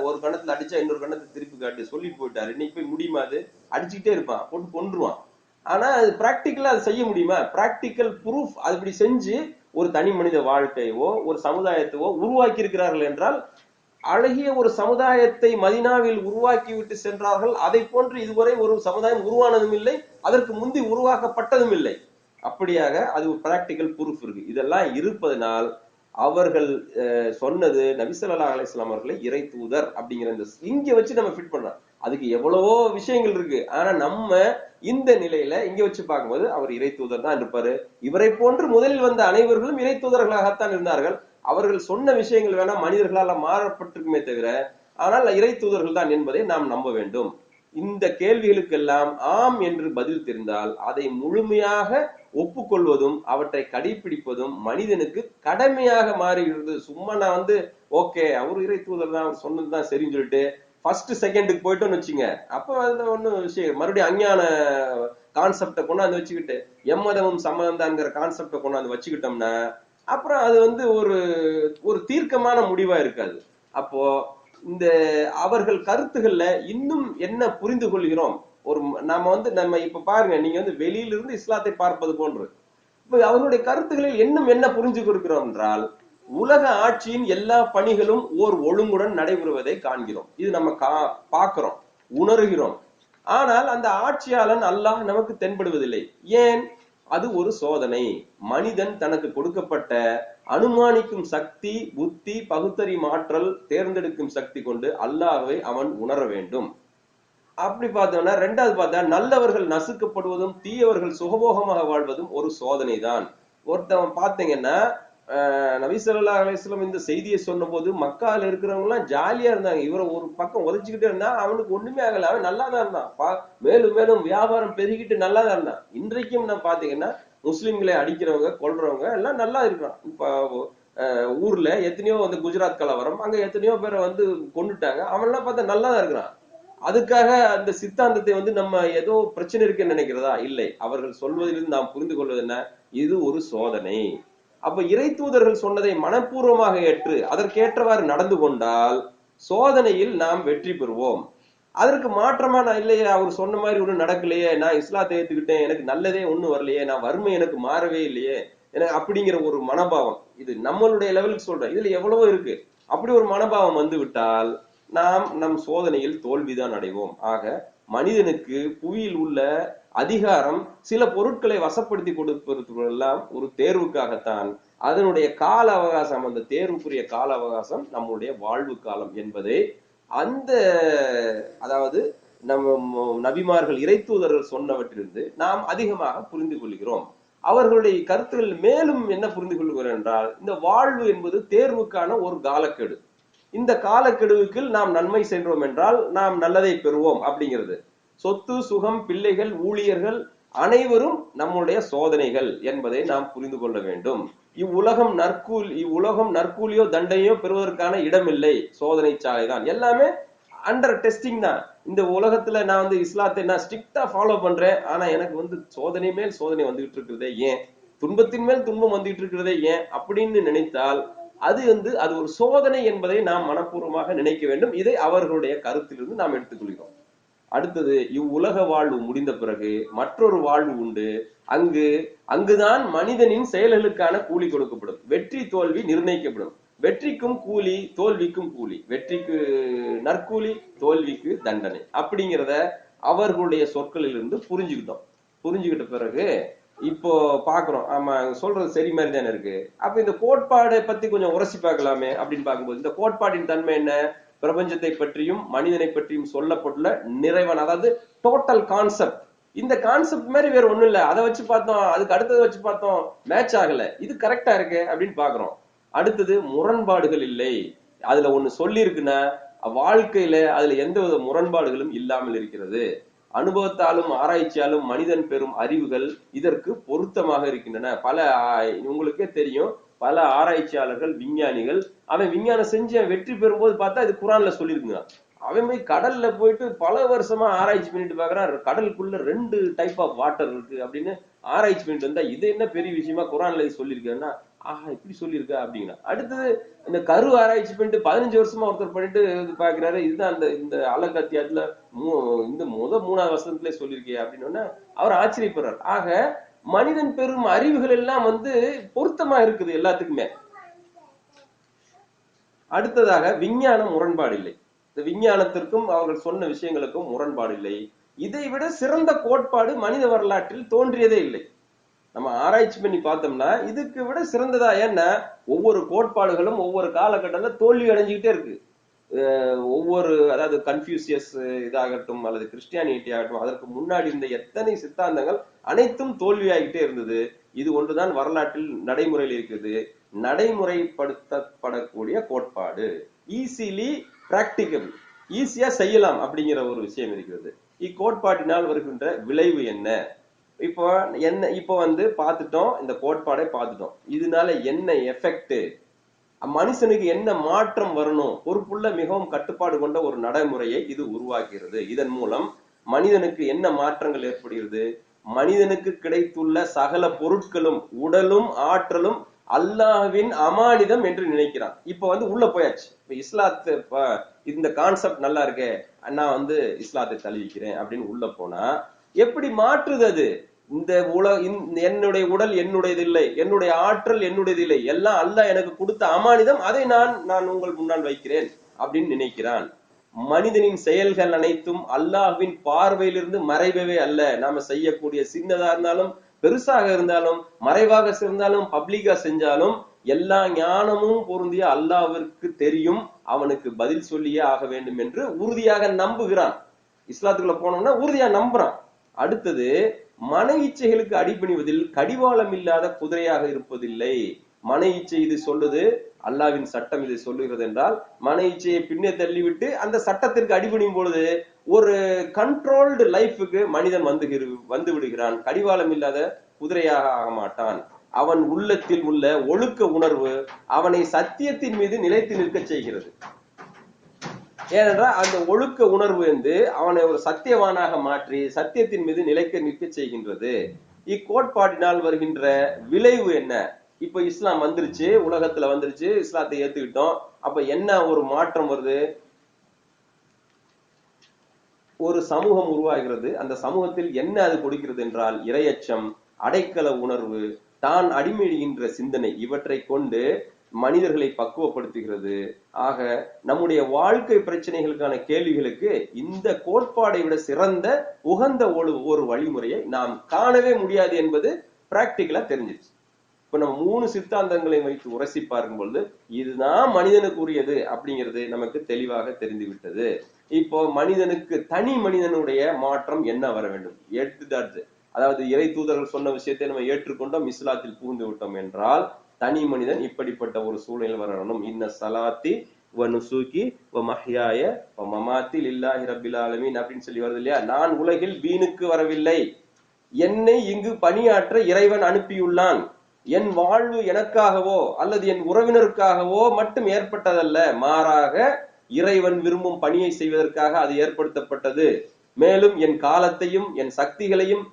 [SPEAKER 1] ஒரு கண்ணத்தில் அடிச்சா இன்னொரு கண்ணத்தை திருப்பி காட்டு சொல்லிட்டு போயிட்டாரு. இன்னைக்கு போய் முடியுமா? அது அடிச்சுக்கிட்டே இருப்பான், போட்டு கொன்றுவான். ஆனா அது பிராக்டிக்கலா அது செய்ய முடியுமா? பிராக்டிக்கல் ப்ரூஃப் அப்படி செஞ்சு ஒரு தனி மனித வாழ்க்கையோ ஒரு சமுதாயத்தையோ உருவாக்கி இருக்கிறார்கள் என்றால், அழகிய ஒரு சமுதாயத்தை மதீனாவில் உருவாக்கிவிட்டு சென்றார்கள். அதை போன்று இதுவரை ஒரு சமுதாயம் உருவானதும் இல்லை, அதற்கு முந்தி உருவாக்கப்பட்டதும் இல்லை. அப்படியாக அது ஒரு பிராக்டிக்கல் ப்ரூஃப் இருக்கு. இதெல்லாம் இருப்பதனால் அவர்கள் சொன்னது நபி ஸல்லல்லாஹு அலைஹி வஸல்லம் அவர்களை இறை தூதர் அப்படிங்கிற இந்த இங்க வச்சு நம்ம ஃபிட் பண்றோம். அதுக்கு எவ்வளவோ விஷயங்கள் இருக்கு. ஆனா நம்ம இந்த நிலையில இங்க வச்சு பார்க்கும்போது அவர் இறை தூதர் தான் இருப்பாரு. இவரை போன்று முதலில் வந்த அனைவர்களும் இறை தூதர்களாகத்தான் இருந்தார்கள். அவர்கள் சொன்ன விஷயங்கள் வேணா மனிதர்களால் மாறப்பட்டிருக்குமே தவிர, ஆனால் இறை தூதர்கள் தான் என்பதை நாம் நம்ப வேண்டும். இந்த கேள்விகளுக்கெல்லாம் ஆம் என்று பதில் தெரிந்தால் அதை முழுமையாக ஒப்புக்கொள்வதும் அவற்றை கடைபிடிப்பதும் மனிதனுக்கு கடமையாக மாறுகிறது. சும்மா நான் வந்து ஓகே அவர் இறை தூதர் தான், அவர் சொன்னதுதான் சரின்னு சொல்லிட்டு ஃபர்ஸ்ட் செகண்டுக்கு போயிட்டோம்னு வச்சுங்க, அப்ப அதுல ஒண்ணு விஷயம் மறுபடியும் அஞ்ஞான கான்செப்டை கொண்டாந்து வச்சுக்கிட்டு எம்மதமும் சம்மதம் தான்ங்கிற கான்செப்டை கொண்டாந்து வச்சுக்கிட்டோம்னா அப்புறம் அது வந்து ஒரு தீர்க்கமான முடிவா இருக்காது. அப்போ இந்த அவர்கள் கருத்துக்கள்ல இன்னும் என்ன புரிந்து கொள்கிறோம்? நம்ம இப்ப பாருங்க, நீங்க வந்து வெளியிலிருந்து இஸ்லாத்தை பார்ப்பது போன்று இப்ப அவர்களுடைய கருத்துக்களில் இன்னும் என்ன புரிஞ்சு கொடுக்கிறோம் என்றால், உலக ஆட்சியின் எல்லா பணிகளும் ஓர் ஒழுங்குடன் நடைபெறுவதை காண்கிறோம். இது நம்ம பார்க்கிறோம், உணர்கிறோம். ஆனால் அந்த ஆட்சியாளன் அல்லாஹ் நமக்கு தென்படுவதில்லை. ஏன்? அது ஒரு சோதனை. மனிதன் தனக்கு கொடுக்கப்பட்ட அனுமானிக்கும் சக்தி, புத்தி, பகுத்தறிவு ஆற்றல், தேர்ந்தெடுக்கும் சக்தி கொண்டு அல்லாஹ்வை அவன் உணர வேண்டும். அப்படி பார்த்தோம்னா ரெண்டாவது பார்த்தா நல்லவர்கள் நசுக்கப்படுவதும் தீயவர்கள் சுகபோகமாக வாழ்வதும் ஒரு சோதனை தான். ஒருத்தவன் பார்த்தீங்கன்னா நபி ஸல்லல்லாஹு அலைஹி வஸல்லம் இந்த செய்தியை சொன்ன போது மக்கால இருக்கிறவங்க எல்லாம் ஜாலியா இருந்தாங்க. இவரை ஒரு பக்கம் உதச்சிக்கிட்டே இருந்தா அவனுக்கு ஒண்ணுமே ஆகல, அவன் நல்லா தான் இருந்தான். மேலும் மேலும் வியாபாரம் பெருகிட்டு நல்லா தான் இருந்தான். இன்றைக்கும் நான் பாத்தீங்கன்னா முஸ்லிம்களை அடிக்கிறவங்க கொல்றவங்க எல்லாம் நல்லா இருக்கிறான். இப்ப ஊர்ல எத்தனையோ வந்து குஜராத் கலவரம், அங்க எத்தனையோ பேரை வந்து கொண்டுட்டாங்க, அவன் எல்லாம் பார்த்தா நல்லா தான் இருக்கிறான். அதுக்காக அந்த சித்தாந்தத்தை வந்து நம்ம ஏதோ பிரச்சனை இருக்குன்னு நினைக்கிறதா? இல்லை. அவர்கள் சொல்வதிலிருந்து நாம் புரிந்து கொள்வது என்ன? இது ஒரு சோதனை. அப்ப இறை தூதர்கள் சொன்னதை மனப்பூர்வமாக ஏற்று அதற்கேற்றவாறு நடந்து கொண்டால் சோதனையில் நாம் வெற்றி பெறுவோம். அதற்கு மாற்றமா நான் இல்லையே, அவர் சொன்ன மாதிரி ஒண்ணு நடக்கலையே, நான் இஸ்லாத்தை ஏத்துக்கிட்டேன், எனக்கு நல்லதே ஒண்ணு வரலையே, நான் வறுமை எனக்கு மாறவே இல்லையே, எனக்கு அப்படிங்கிற ஒரு மனோபாவம், இது நம்மளுடைய லெவலுக்கு சொல்றேன், இதுல எவ்வளவோ இருக்கு. அப்படி ஒரு மனோபாவம் வந்து விட்டால் நாம் நம் சோதனையில் தோல்விதான் அடைவோம். ஆக மனிதனுக்கு புவியில் உள்ள அதிகாரம் சில பொருட்களை வசப்படுத்தி கொடுப்பதற்கெல்லாம் ஒரு தேர்வுக்காகத்தான். அதனுடைய கால அவகாசம், அந்த தேர்வுக்குரிய கால அவகாசம் நம்முடைய வாழ்வு காலம் என்பதை அதாவது நம்ம நபிமார்கள் இறை தூதர்கள் சொன்னவற்றிலிருந்து நாம் அதிகமாக புரிந்து கொள்கிறோம். அவர்களுடைய கருத்துக்கள் மேலும் என்ன புரிந்து கொள்கிறோம் என்றால், இந்த வாழ்வு என்பது தேர்வுக்கான ஒரு காலக்கெடு. இந்த காலக்கெடுவுக்கு நாம் நன்மை சென்றோம் என்றால் நாம் நல்லதை பெறுவோம் அப்படிங்கிறது. சொத்து, சுகம், பிள்ளைகள், ஊழியர்கள் அனைவரும் நம்முடைய சோதனைகள் என்பதை நாம் புரிந்து கொள்ள வேண்டும். இவ்வுலகம் நற்கூலியோ தண்டையோ பெறுவதற்கான இடம் இல்லை, சோதனை சாலை தான். எல்லாமே அண்டர் டெஸ்டிங் தான். இந்த உலகத்துல நான் இஸ்லாத்தை நான் ஸ்ட்ரிக்டா ஃபாலோ பண்றேன், ஆனா எனக்கு சோதனை மேல் சோதனை வந்துகிட்டு இருக்கிறதே ஏன், துன்பத்தின் மேல் துன்பம் வந்துகிட்டு இருக்கிறதே ஏன் அப்படின்னு நினைத்தால் அது அது ஒரு சோதனை என்பதை நாம் மனப்பூர்வமாக நினைக்க வேண்டும். இதை அவர்களுடைய கருத்திலிருந்து நாம் எடுத்துக்கொள்கிறோம். அடுத்தது, இவ்வுலக வாழ்வு முடிந்த பிறகு மற்றொரு வாழ்வு உண்டு. அங்குதான் மனிதனின் செயல்களுக்கான கூலி கொடுக்கப்படும். வெற்றி தோல்வி நிர்ணயிக்கப்படும். வெற்றிக்கும் கூலி, தோல்விக்கும் கூலி. வெற்றிக்கு நற்கூலி, தோல்விக்கு தண்டனை அப்படிங்கிறத அவர்களுடைய சொற்களிலிருந்து புரிஞ்சுக்கிட்ட பிறகு இப்போ பாக்குறோம், ஆமா சொல்றது சரி மாதிரி தானே இருக்கு. அப்ப இந்த கோட்பாடை பத்தி கொஞ்சம் உரசி பார்க்கலாமே அப்படின்னு பார்க்கும்போது, இந்த கோட்பாட்டின் தன்மை என்ன? பிரபஞ்சத்தை பற்றியும் மனிதனை பற்றியும் சொல்லப்பட்டுள்ள நிறைவன், அதாவது டோட்டல் கான்செப்ட். இந்த கான்செப்ட் மாதிரி வேற ஒண்ணும் இல்ல. அதை வச்சு பார்த்தோம், அதுக்கு அடுத்ததை வச்சு பார்த்தோம், மேட்ச் ஆகல, இது கரெக்டா இருக்கு அப்படின்னு பாக்குறோம். அடுத்தது, முரண்பாடுகள் இல்லை. அதுல ஒண்ணு சொல்லி இருக்குன்னா வாழ்க்கையில அதுல எந்தவித முரண்பாடுகளும் இல்லாமல் இருக்கிறது. அனுபவத்தாலும் ஆராய்ச்சியாலும் மனிதன் பெறும் அறிவுகள் இதற்கு பொருத்தமாக இருக்கின்றன. உங்களுக்கே தெரியும், பல ஆராய்ச்சியாளர்கள், விஞ்ஞானிகள், அவன் விஞ்ஞானம் செஞ்சு வெற்றி பெறும்போது பார்த்தா இது குரான்ல சொல்லியிருக்குங்க. அவன் போய் கடல்ல போயிட்டு பல வருஷமா ஆராய்ச்சி பண்ணிட்டு பாக்குறான், கடலுக்குள்ள 2 டைப் ஆஃப் வாட்டர் இருக்கு அப்படின்னு ஆராய்ச்சி பண்ணிட்டு வந்தா இது என்ன பெரிய விஷயமா குரான்ல சொல்லியிருக்கேன்னா, ஆஹா இப்படி சொல்லியிருக்கா அப்படின்னா. அடுத்தது, இந்த கரு ஆராய்ச்சி பண்ணிட்டு 15 வருஷமா ஒருத்தர் பண்ணிட்டு பாக்குறாரு, இதுதான் இந்த அலகத்தியத்துல இந்த 3ஆவது வசனத்திலே சொல்லியிருக்கே அப்படின்னு அவர் ஆச்சரியப்படுறார். ஆக மனிதன் பெறும் அறிவுகள் எல்லாம் பொருத்தமா இருக்குது எல்லாத்துக்குமே. அடுத்ததாக, விஞ்ஞானம் முரண்பாடு இல்லை. இந்த விஞ்ஞானத்திற்கும் அவர்கள் சொன்ன விஷயங்களுக்கும் முரண்பாடு இல்லை. இதை விட சிறந்த கோட்பாடு மனித வரலாற்றில் தோன்றியதே இல்லை. நம்ம ஆராய்ச்சி பண்ணி பார்த்தோம்னா இதுக்கு விட சிறந்ததா. ஏன்னா ஒவ்வொரு கோட்பாடுகளும் ஒவ்வொரு காலகட்டத்துல தோல்வி அடைஞ்சுக்கிட்டே இருக்கு. அதாவது கன்ஃபியூசியஸ் இதாகட்டும் அல்லது கிறிஸ்டியானிட்டி ஆகட்டும், அதற்கு முன்னாடி இருந்த எத்தனை சித்தாந்தங்கள் அனைத்தும் தோல்வியாகிட்டே இருந்தது. இது ஒன்றுதான் வரலாற்றில் நடைமுறையில் இருக்கிறது. நடைமுறைப்படுத்தப்படக்கூடிய கோட்பாடு, ஈஸிலி பிராக்டிகபிள், ஈஸியா செய்யலாம் அப்படிங்கிற ஒரு விஷயம் இருக்கிறது. இக்கோட்பாட்டினால் வருகின்ற விளைவு என்ன? இப்போ பார்த்துட்டோம், இந்த கோட்பாடை பார்த்துட்டோம். இதனால என்ன எஃபெக்ட், மனுஷனுக்கு என்ன மாற்றம் வரணும், பொறுப்புள்ள மிகவும் கட்டுப்பாடு கொண்ட ஒரு நடைமுறையை இது உருவாக்குகிறது. இதன் மூலம் மனிதனுக்கு என்ன மாற்றங்கள் ஏற்படுகிறது? மனிதனுக்கு கிடைத்துள்ள சகல பொருட்களும் உடலும் ஆற்றலும் அல்லாஹ்வின் அமானிதம் என்று நினைக்கிறான். இப்ப உள்ள போயாச்சு. இப்ப இஸ்லாத்து இந்த கான்செப்ட் நல்லா இருக்கே, நான் இஸ்லாத்தை தழுவிக்கிறேன் அப்படின்னு உள்ள போனா எப்படி மாற்றுது அது? என்னுடைய உடல் என்னுடையது இல்லை, என்னுடைய ஆற்றல் என்னுடையது இல்லை, எல்லாம் அல்லாஹ் எனக்கு கொடுத்த அமானிதம், அதை நான் உங்கள் முன்னால் வைக்கிறேன் அப்படின்னு நினைக்கிறான். மனிதனின் செயல்கள் அனைத்தும் அல்லாஹ்வின் பார்வையிலிருந்து மறைவே அல்ல. நாம செய்யக்கூடிய சின்னதா இருந்தாலும் பெருசாக இருந்தாலும் மறைவாக இருந்தாலும் பப்ளிக்கா செஞ்சாலும் எல்லா ஞானமும் பொருந்திய அல்லாஹ்விற்கு தெரியும், அவனுக்கு பதில் சொல்லியே ஆக வேண்டும் என்று உறுதியாக நம்புகிறான். இஸ்லாத்துக்குள்ள போனோம்னா உறுதியா நம்புறான். அடுத்தது, மன இச்சைகளுக்கு அடிபணிவதில் கடிவாளம் இல்லாத குதிரையாக இருப்பதில்லை. மன இச்சை இது சொல்லுது, அல்லாவின் சட்டம் இது சொல்லுகிறது என்றால் மன இச்சையை பின்னே தள்ளிவிட்டு அந்த சட்டத்திற்கு அடிபணியும் பொழுது ஒரு கண்ட்ரோல்டு லைஃபுக்கு மனிதன் வந்து விடுகிறான். கடிவாளம் இல்லாத குதிரையாக ஆக மாட்டான். அவன் உள்ளத்தில் உள்ள ஒழுக்க உணர்வு அவனை சத்தியத்தின் மீது நிலைத்து நிற்க செய்கிறது. ஏனென்றால் அந்த ஒழுக்க உணர்வு அவனை ஒரு சத்தியவானாக மாற்றி சத்தியத்தின் மீது நிற்க செய்கின்றது. இக்கோட்பாட்டினால் வருகின்ற விளைவு என்ன? இப்ப இஸ்லாம் வந்துருச்சு, உலகத்துல வந்துருச்சு, இஸ்லாத்தை ஏத்துக்கிட்டோம். அப்ப என்ன ஒரு மாற்றம் வருது? ஒரு சமூகம் உருவாகிறது. அந்த சமூகத்தில் என்ன அது கொடுக்கிறது என்றால் இரையச்சம், அடைக்கல உணர்வு, தான் அடிமையிடுகின்ற சிந்தனை, இவற்றை கொண்டு மனிதர்களை பக்குவப்படுத்துகிறது. ஆக நம்முடைய வாழ்க்கை பிரச்சனைகளுக்கான கேள்விகளுக்கு இந்த கோட்பாடை விட சிறந்த உகந்த ஒரு வழிமுறையை நாம் காணவே முடியாது என்பது பிராக்டிகலா தெரிஞ்சிருச்சு. இப்ப நம்ம 3 சித்தாந்தங்களை வைத்து உரசி பார்க்கும் பொழுது இதுதான் மனிதனுக்கு உரியது அப்படிங்கிறது நமக்கு தெளிவாக தெரிந்து விட்டது. இப்போ மனிதனுக்கு, தனி மனிதனுடைய மாற்றம் என்ன வர வேண்டும்? அதாவது இறை தூதர்கள் சொன்ன விஷயத்தை நம்ம ஏற்றுக்கொண்டோம், இஸ்லாத்தில் புகுந்து விட்டோம் என்றால் தனி மனிதன் இப்படிப்பட்ட ஒரு சூழ்நிலை வரணும். இன்ன சலாத்தி வ நுசூகி வ மஹ்யாய வ மமாத்தி லில்லாஹி ரப்பில் ஆலமீன் அப்படின்னு சொல்லி வருது இல்லையா? நான் உலகில் வீணுக்கு வரவில்லை, என்னை இங்கு பணியாற்ற இறைவன் அனுப்பியுள்ளான். என் வாழ்வு எனக்காகவோ அல்லது என் உறவினருக்காகவோ மட்டும் ஏற்பட்டதல்ல, மாறாக இறைவன் விரும்பும் பணியை செய்வதற்காக அது ஏற்படுத்தப்பட்டது. மேலும் என் காலத்தையும் என் சக்திகளையும்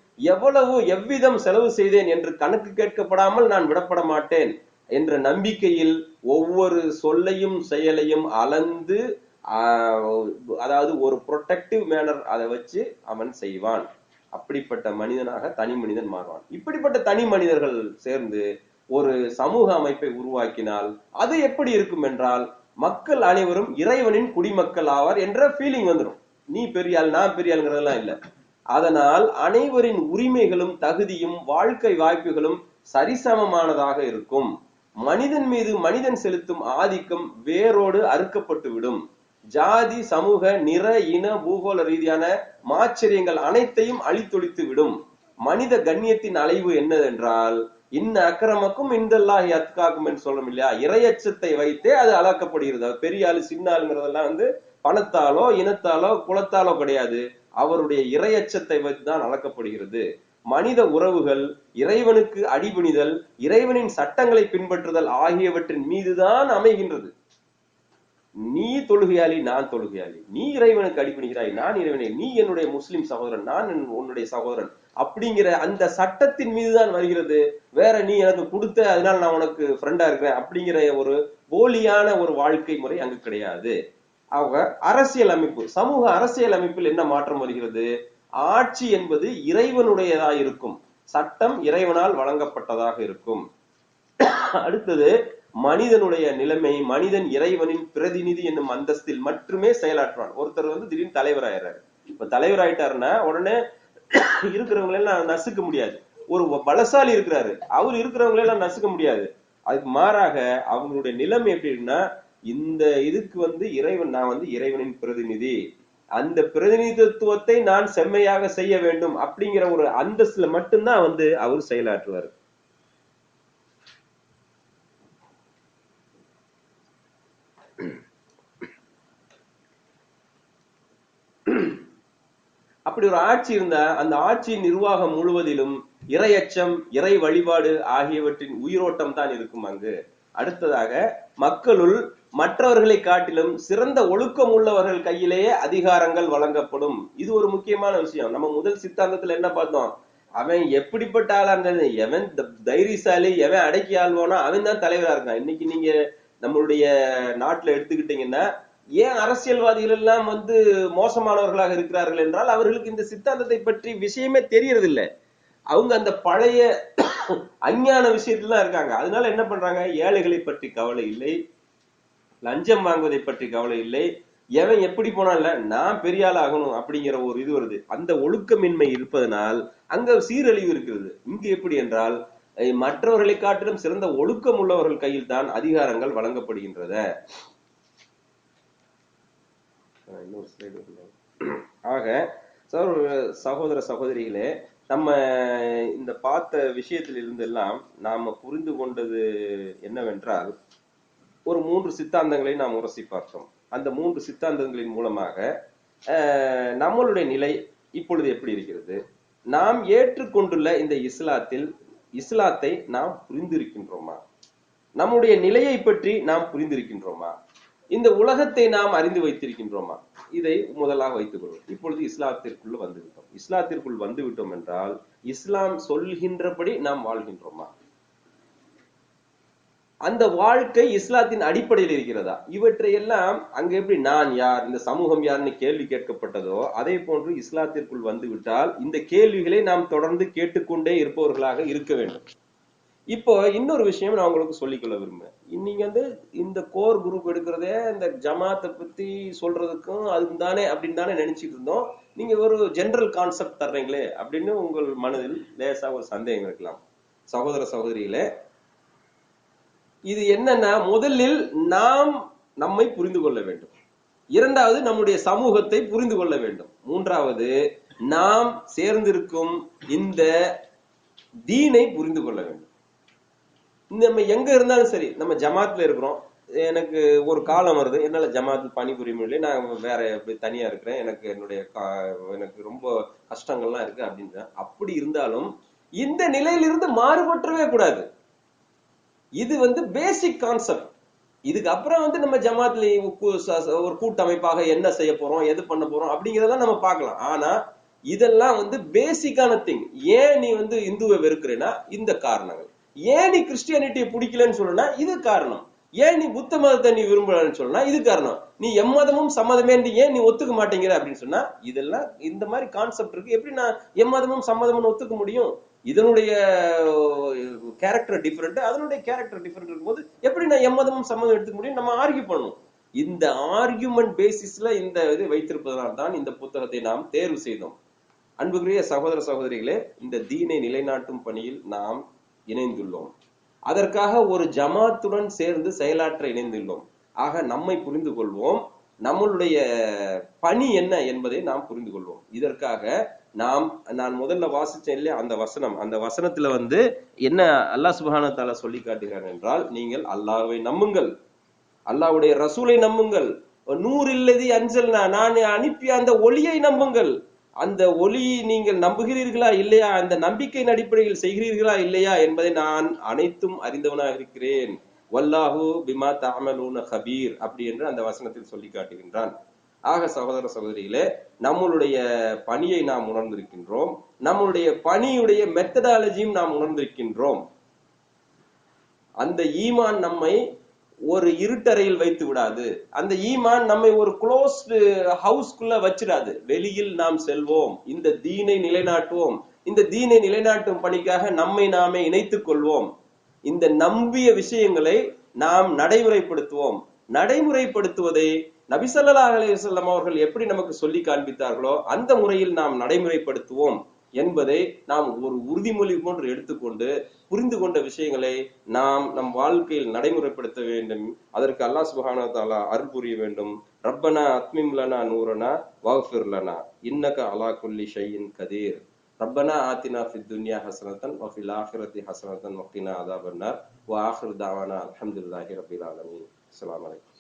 [SPEAKER 1] எவ்விதம் செலவு செய்தேன் என்று கணக்கு கேட்கப்படாமல் நான் விடப்பட மாட்டேன் என்ற நம்பிக்கையில் ஒவ்வொரு சொல்லையும் செயலையும் அளந்து, அதாவது ஒரு ப்ரொடெக்டிவ் மேனர் அதை வச்சு அவன் செய்வான். அப்படிப்பட்ட மனிதனாக தனி மனிதன் மாறுவான். இப்படிப்பட்ட தனி மனிதர்கள் சேர்ந்து ஒரு சமூக அமைப்பை உருவாக்கினால் அது எப்படி இருக்கும் என்றால், மக்கள் அனைவரும் இறைவனின் குடிமக்கள் ஆவார் என்ற ஃபீலிங் வந்துடும். நீ பெரியாள் நான் பெரியாள்ங்கிறதெல்லாம் இல்லை. அதனால் அனைவரின் உரிமைகளும் தகுதியும் வாழ்க்கை வாய்ப்புகளும் சரிசமமானதாக இருக்கும். மனிதன் மீது மனிதன் செலுத்தும் ஆதிக்கம் வேரோடு அறுக்கப்பட்டு விடும். ஜாதி, சமூக, நிற, இன, பூகோள ரீதியான மாச்சரியங்கள் அனைத்தையும் அழித்தொழித்து விடும். மனித கண்ணியத்தின் அலைவு என்னதென்றால், இன்ன அக்கிரமக்கும் இந்தல்லாஹி அத்காக்கும் என்று சொல்றோம் இல்லையா? இறையச்சத்தை வைத்தே அது அளக்கப்படுகிறது. பெரிய ஆளு சின்ன ஆளுங்கிறதெல்லாம் பணத்தாலோ இனத்தாலோ குலத்தாலோ கிடையாது, அவருடைய இறையச்சத்தை வைத்துதான் அளக்கப்படுகிறது. மனித உறவுகள் இறைவனுக்கு அடிபணிதல், இறைவனின் சட்டங்களை பின்பற்றுதல் ஆகியவற்றின் மீதுதான் அமைகின்றது. நீ தொழுகையாளி நான் தொழுகையாளி, நீ இறைவனுக்கு அடிபணிகிறாய் நான் இறைவனை, நீ என்னுடைய முஸ்லிம் சகோதரன் நான் உன்னுடைய சகோதரன் அப்படிங்கிற அந்த சட்டத்தின் மீதுதான் வருகிறது. வேற நீ எனக்கு கொடுத்த அதனால நான் உனக்கு ஃப்ரெண்டா இருக்கிறேன் அப்படிங்கிற ஒரு போலியான ஒரு வாழ்க்கை முறை அங்கு கிடையாது. அவங்க அரசியல் அமைப்பு, சமூக அரசியல் அமைப்பில் என்ன மாற்றம் வருகிறது? ஆட்சி என்பது இறைவனுடையதா இருக்கும், சட்டம் இறைவனால் வழங்கப்பட்டதாக இருக்கும். அடுத்தது மனிதனுடைய நிலைமை, மனிதன் இறைவனின் பிரதிநிதி என்னும் அந்தஸ்தில் மட்டுமே செயலாற்றுவான். ஒருத்தர் திடீர்னு தலைவராயிடுறாரு. இப்ப தலைவராயிட்டாருன்னா உடனே இருக்கிறவங்களை எல்லாம் நசுக்க முடியாது. ஒரு பலசாலி இருக்கிறாரு, அவர் இருக்கிறவங்களை எல்லாம் நசுக்க முடியாது. அதுக்கு மாறாக அவங்களுடைய நிலைமை எப்படின்னா, இந்த இதுக்கு இறைவன், நான் இறைவனின் பிரதிநிதி, அந்த பிரதிநிதித்துவத்தை நான் செம்மையாக செய்ய வேண்டும் அப்படிங்கிற ஒரு அந்தஸ்துல மட்டும்தான் அவர் செயலாற்றுவார். அப்படி ஒரு ஆட்சி இருந்தா அந்த ஆட்சியின் நிர்வாகம் முழுவதிலும் இறையச்சம், இறை வழிபாடு ஆகியவற்றின் உயிரோட்டம் தான் இருக்கும் அங்கு. அடுத்ததாக மக்களுள் மற்றவர்களை காட்டிலும் சிறந்த ஒழுக்கம் உள்ளவர்கள் கையிலேயே அதிகாரங்கள் வழங்கப்படும். இது ஒரு முக்கியமான விஷயம். நம்ம முதல் சித்தாந்தத்துல என்ன பார்த்தோம்? அவன் எப்படிப்பட்ட ஆளா இருந்தது, எவன் தைரியசாலி, எவன் அடக்கி ஆள்வானோ அவன் தான் தலைவரா இருக்கான். இன்னைக்கு நீங்க நம்மளுடைய நாட்டுல எடுத்துக்கிட்டீங்கன்னா, ஏன் அரசியல்வாதிகள் எல்லாம் மோசமானவர்களாக இருக்கிறார்கள் என்றால், அவர்களுக்கு இந்த சித்தாந்தத்தை பற்றி விஷயமே தெரியறதில்லை. அவங்க அந்த பழைய அஞ்ஞான விஷயத்துல தான் இருக்காங்க. அதனால என்ன பண்றாங்க? ஏழைகளை பற்றி கவலை இல்லை, லஞ்சம் வாங்குவதை பற்றி கவலை இல்லை, எவன் எப்படி போனால நான் பெரிய ஆள் ஆகணும் அப்படிங்கிற ஒரு இது வருது. அந்த ஒழுக்கமின்மை இருப்பதனால் அங்க சீரழிவு இருக்கிறது. இங்கு எப்படி என்றால், மற்றவர்களை காட்டிலும் சிறந்த ஒழுக்கம் உள்ளவர்கள் கையில் தான் அதிகாரங்கள் வழங்கப்படுகின்றன. ஆக சகோதர சகோதரிகளே, நம்ம இந்த பார்த்த விஷயத்தில் இருந்தெல்லாம் நாம புரிந்து கொண்டது என்னவென்றால், ஒரு 3 சித்தாந்தங்களை நாம் உரசி பார்த்தோம். அந்த 3 சித்தாந்தங்களின் மூலமாக நம்மளுடைய நிலை இப்பொழுது எப்படி இருக்கிறது, நாம் ஏற்றுக்கொண்டுள்ள இந்த இஸ்லாத்தை நாம் புரிந்திருக்கின்றோமா, நம்முடைய நிலையை பற்றி நாம் புரிந்திருக்கின்றோமா, இந்த உலகத்தை நாம் அறிந்து வைத்திருக்கின்றோமா, இதை முதலாக வைத்துக் கொள்வோம். இப்பொழுது இஸ்லாத்திற்குள்ள வந்துவிட்டோம். இஸ்லாத்திற்குள் வந்துவிட்டோம் என்றால் இஸ்லாம் சொல்கின்றபடி நாம் வாழ்கின்றோமா, அந்த வாழ்க்கை இஸ்லாத்தின் அடிப்படையில் இருக்கிறதா? இவற்றையெல்லாம் அங்க எப்படி நான் யார், இந்த சமூகம் யாருன்னு கேள்வி கேட்கப்பட்டதோ அதே போன்று இஸ்லாத்திற்குள் வந்துவிட்டால் இந்த கேள்விகளை நாம் தொடர்ந்து கேட்டுக்கொண்டே இருப்பவர்களாக இருக்க வேண்டும். இப்போ இன்னொரு விஷயம் நான் உங்களுக்கு சொல்லிக்கொள்ள விரும்புறேன். நீங்க இந்த கோர் குரூப் எடுக்கிறதே இந்த ஜமாத்தை பத்தி சொல்றதுக்கும் அதுக்கு தானே அப்படின்னு தானே நினைச்சிட்டு இருந்தோம். நீங்க ஒரு ஜெனரல் கான்செப்ட் தர்றீங்களே அப்படின்னு உங்கள் மனதில் லேசா ஒரு சந்தேகம் இருக்கலாம். சகோதர சகோதரிகளே, இது என்னன்னா, முதலில் நாம் நம்மை புரிந்து கொள்ள வேண்டும். இரண்டாவது, நம்முடைய சமூகத்தை புரிந்து கொள்ள வேண்டும். மூன்றாவது, நாம் சேர்ந்திருக்கும் இந்த தீனை புரிந்து கொள்ள வேண்டும். நம்ம எங்க இருந்தாலும் சரி, நம்ம ஜமாத்ல இருக்கிறோம், எனக்கு ஒரு காலம் வருது, என்னால ஜமாத்தில் பணிபுரிய முடியல, நான் வேற தனியா இருக்கிறேன், எனக்கு எனக்கு ரொம்ப கஷ்டங்கள்லாம் இருக்கு அப்படின்ற. அப்படி இருந்தாலும் இந்த நிலையிலிருந்து மாறுபற்றவே கூடாது. இது பேசிக் கான்செப்ட். இதுக்கு அப்புறம் நம்ம ஜமாத்ல ஒரு கூட்டமைப்பாக என்ன செய்ய போறோம், எது பண்ண போறோம் அப்படிங்கறதெல்லாம் நம்ம பார்க்கலாம். ஆனா இதெல்லாம் பேசிக்கான திங். ஏன் நீ இந்துவை வெறுக்கிறேன்னா இந்த காரணங்கள். ஏன் நீ கிறிஸ்டியானிட்டியை பிடிக்கலன்னு சொல்லனா இது காரணம். ஏன் நீ புத்த மதத்தை நீ விரும்பலன்னு சொல்லனா இது காரணம். நீ எம்மதமும் சம்மதமே ஏன் நீ ஒத்துக்க மாட்டேங்கிற அப்படின்னு சொன்னா இதெல்லாம் இந்த மாதிரி கான்செப்ட் இருக்கு. எப்படி நான் எம்மதமும் சம்மதமும் ஒத்துக்க முடியும்? இதனுடைய கேரக்டர் டிஃபரெண்ட், அதனுடைய கேரக்டர் டிஃபரெண்ட் இருக்கும்போது எப்படி நான் எம்மதமும் சம்மதம் எடுத்துக்க முடியும்? நம்ம ஆர்கியூ பண்ணணும். இந்த ஆர்கியூமெண்ட் பேசிஸ்ல இந்த இது வைத்திருப்பதனால் தான் இந்த புத்தகத்தை நாம் தேர்வு செய்தோம். அன்புக்குரிய சகோதர சகோதரிகளே, இந்த தீனை நிலைநாட்டும் பணியில் நாம் இணைந்துள்ளோம். அதற்காக ஒரு ஜமாத்துடன் சேர்ந்து செயலாற்ற இணைந்துள்ளோம். ஆக நம்மை புரிந்து கொள்வோம், நம்மளுடைய பணி என்ன என்பதை நாம் புரிந்து கொள்வோம். இதற்காக நான் முதல்ல வாசிச்சேன் இல்லையா அந்த வசனம், அந்த வசனத்துல என்ன அல்லாஹ் சுப்ஹானஹு வ தஆலா சொல்லி காட்டுகிறார் என்றால், நீங்கள் அல்லாஹ்வை நம்புங்கள், அல்லாஹ்வுடைய ரசூலை நம்புங்கள், நூறில்லதி அன்சல்னா, நான் அனுப்பிய அந்த ஒளியை நம்புங்கள். அந்த ஒளியை நீங்கள் நம்புகிறீர்களா இல்லையா, அந்த நம்பிக்கையின் அடிப்படையில் செய்கிறீர்களா இல்லையா என்பதை நான் அனைத்தும் அறிந்தவனாக இருக்கிறேன். வல்லாஹு பிமா தஅமலூன கபீர் அப்படி என்று அந்த வசனத்தில் சொல்லி காட்டுகின்றான். ஆக சகோதர சகோதரிகளே, நம்மளுடைய பணியை நாம் உணர்ந்திருக்கின்றோம், நம்மளுடைய பணியுடைய மெத்தடாலஜியும் நாம் உணர்ந்திருக்கின்றோம். அந்த ஈமான் நம்மை ஒரு இருட்டறையில் வைத்து விடாது. அந்த ஈமான் நம்மை ஒரு க்ளோஸ்டு ஹவுஸ்க்குள்ள வச்சிடாது. வெளியில் நாம் செல்வோம், இந்த தீனை நிலைநாட்டுவோம். இந்த தீனை நிலைநாட்டும் பணிக்காக நம்மை நாமே இணைத்துக் கொள்வோம். இந்த நம்பிய விஷயங்களை நாம் நடைமுறைப்படுத்துவோம். நடைமுறைப்படுத்துவதை நபி ஸல்லல்லாஹு அலைஹி வஸல்லம் அவர்கள் எப்படி நமக்கு சொல்லி காண்பித்தார்களோ அந்த முறையில் நாம் நடைமுறைப்படுத்துவோம் என்பதை நாம் ஒரு உறுதிமொழி போன்று எடுத்துக்கொண்டு புரிந்து கொண்ட விஷயங்களை நாம் நம் வாழ்க்கையில் நடைமுறைப்படுத்த வேண்டும். அதற்கு அல்லாஹ் சுப்ஹானஹு வ தஆலா அருள் புரிய வேண்டும். ரப்பனா அத்மிம் லனா நூரனா வஃபிர் லனா இன்னக அலா குல்லி ஷைஇன் கதீர். ரப்பனா ஆத்தினா ஃபித் துன்யா ஹஸனத்தன் வ ஃபில் ஆখিরাতি ஹஸனத்தன் வ கினா அஸாபன்னார். வ ஆখির தாவானா அல்ஹம்துலில்லாஹி ரப்பில் ஆலமீன். அஸ்ஸலாமு அலைக்கும்.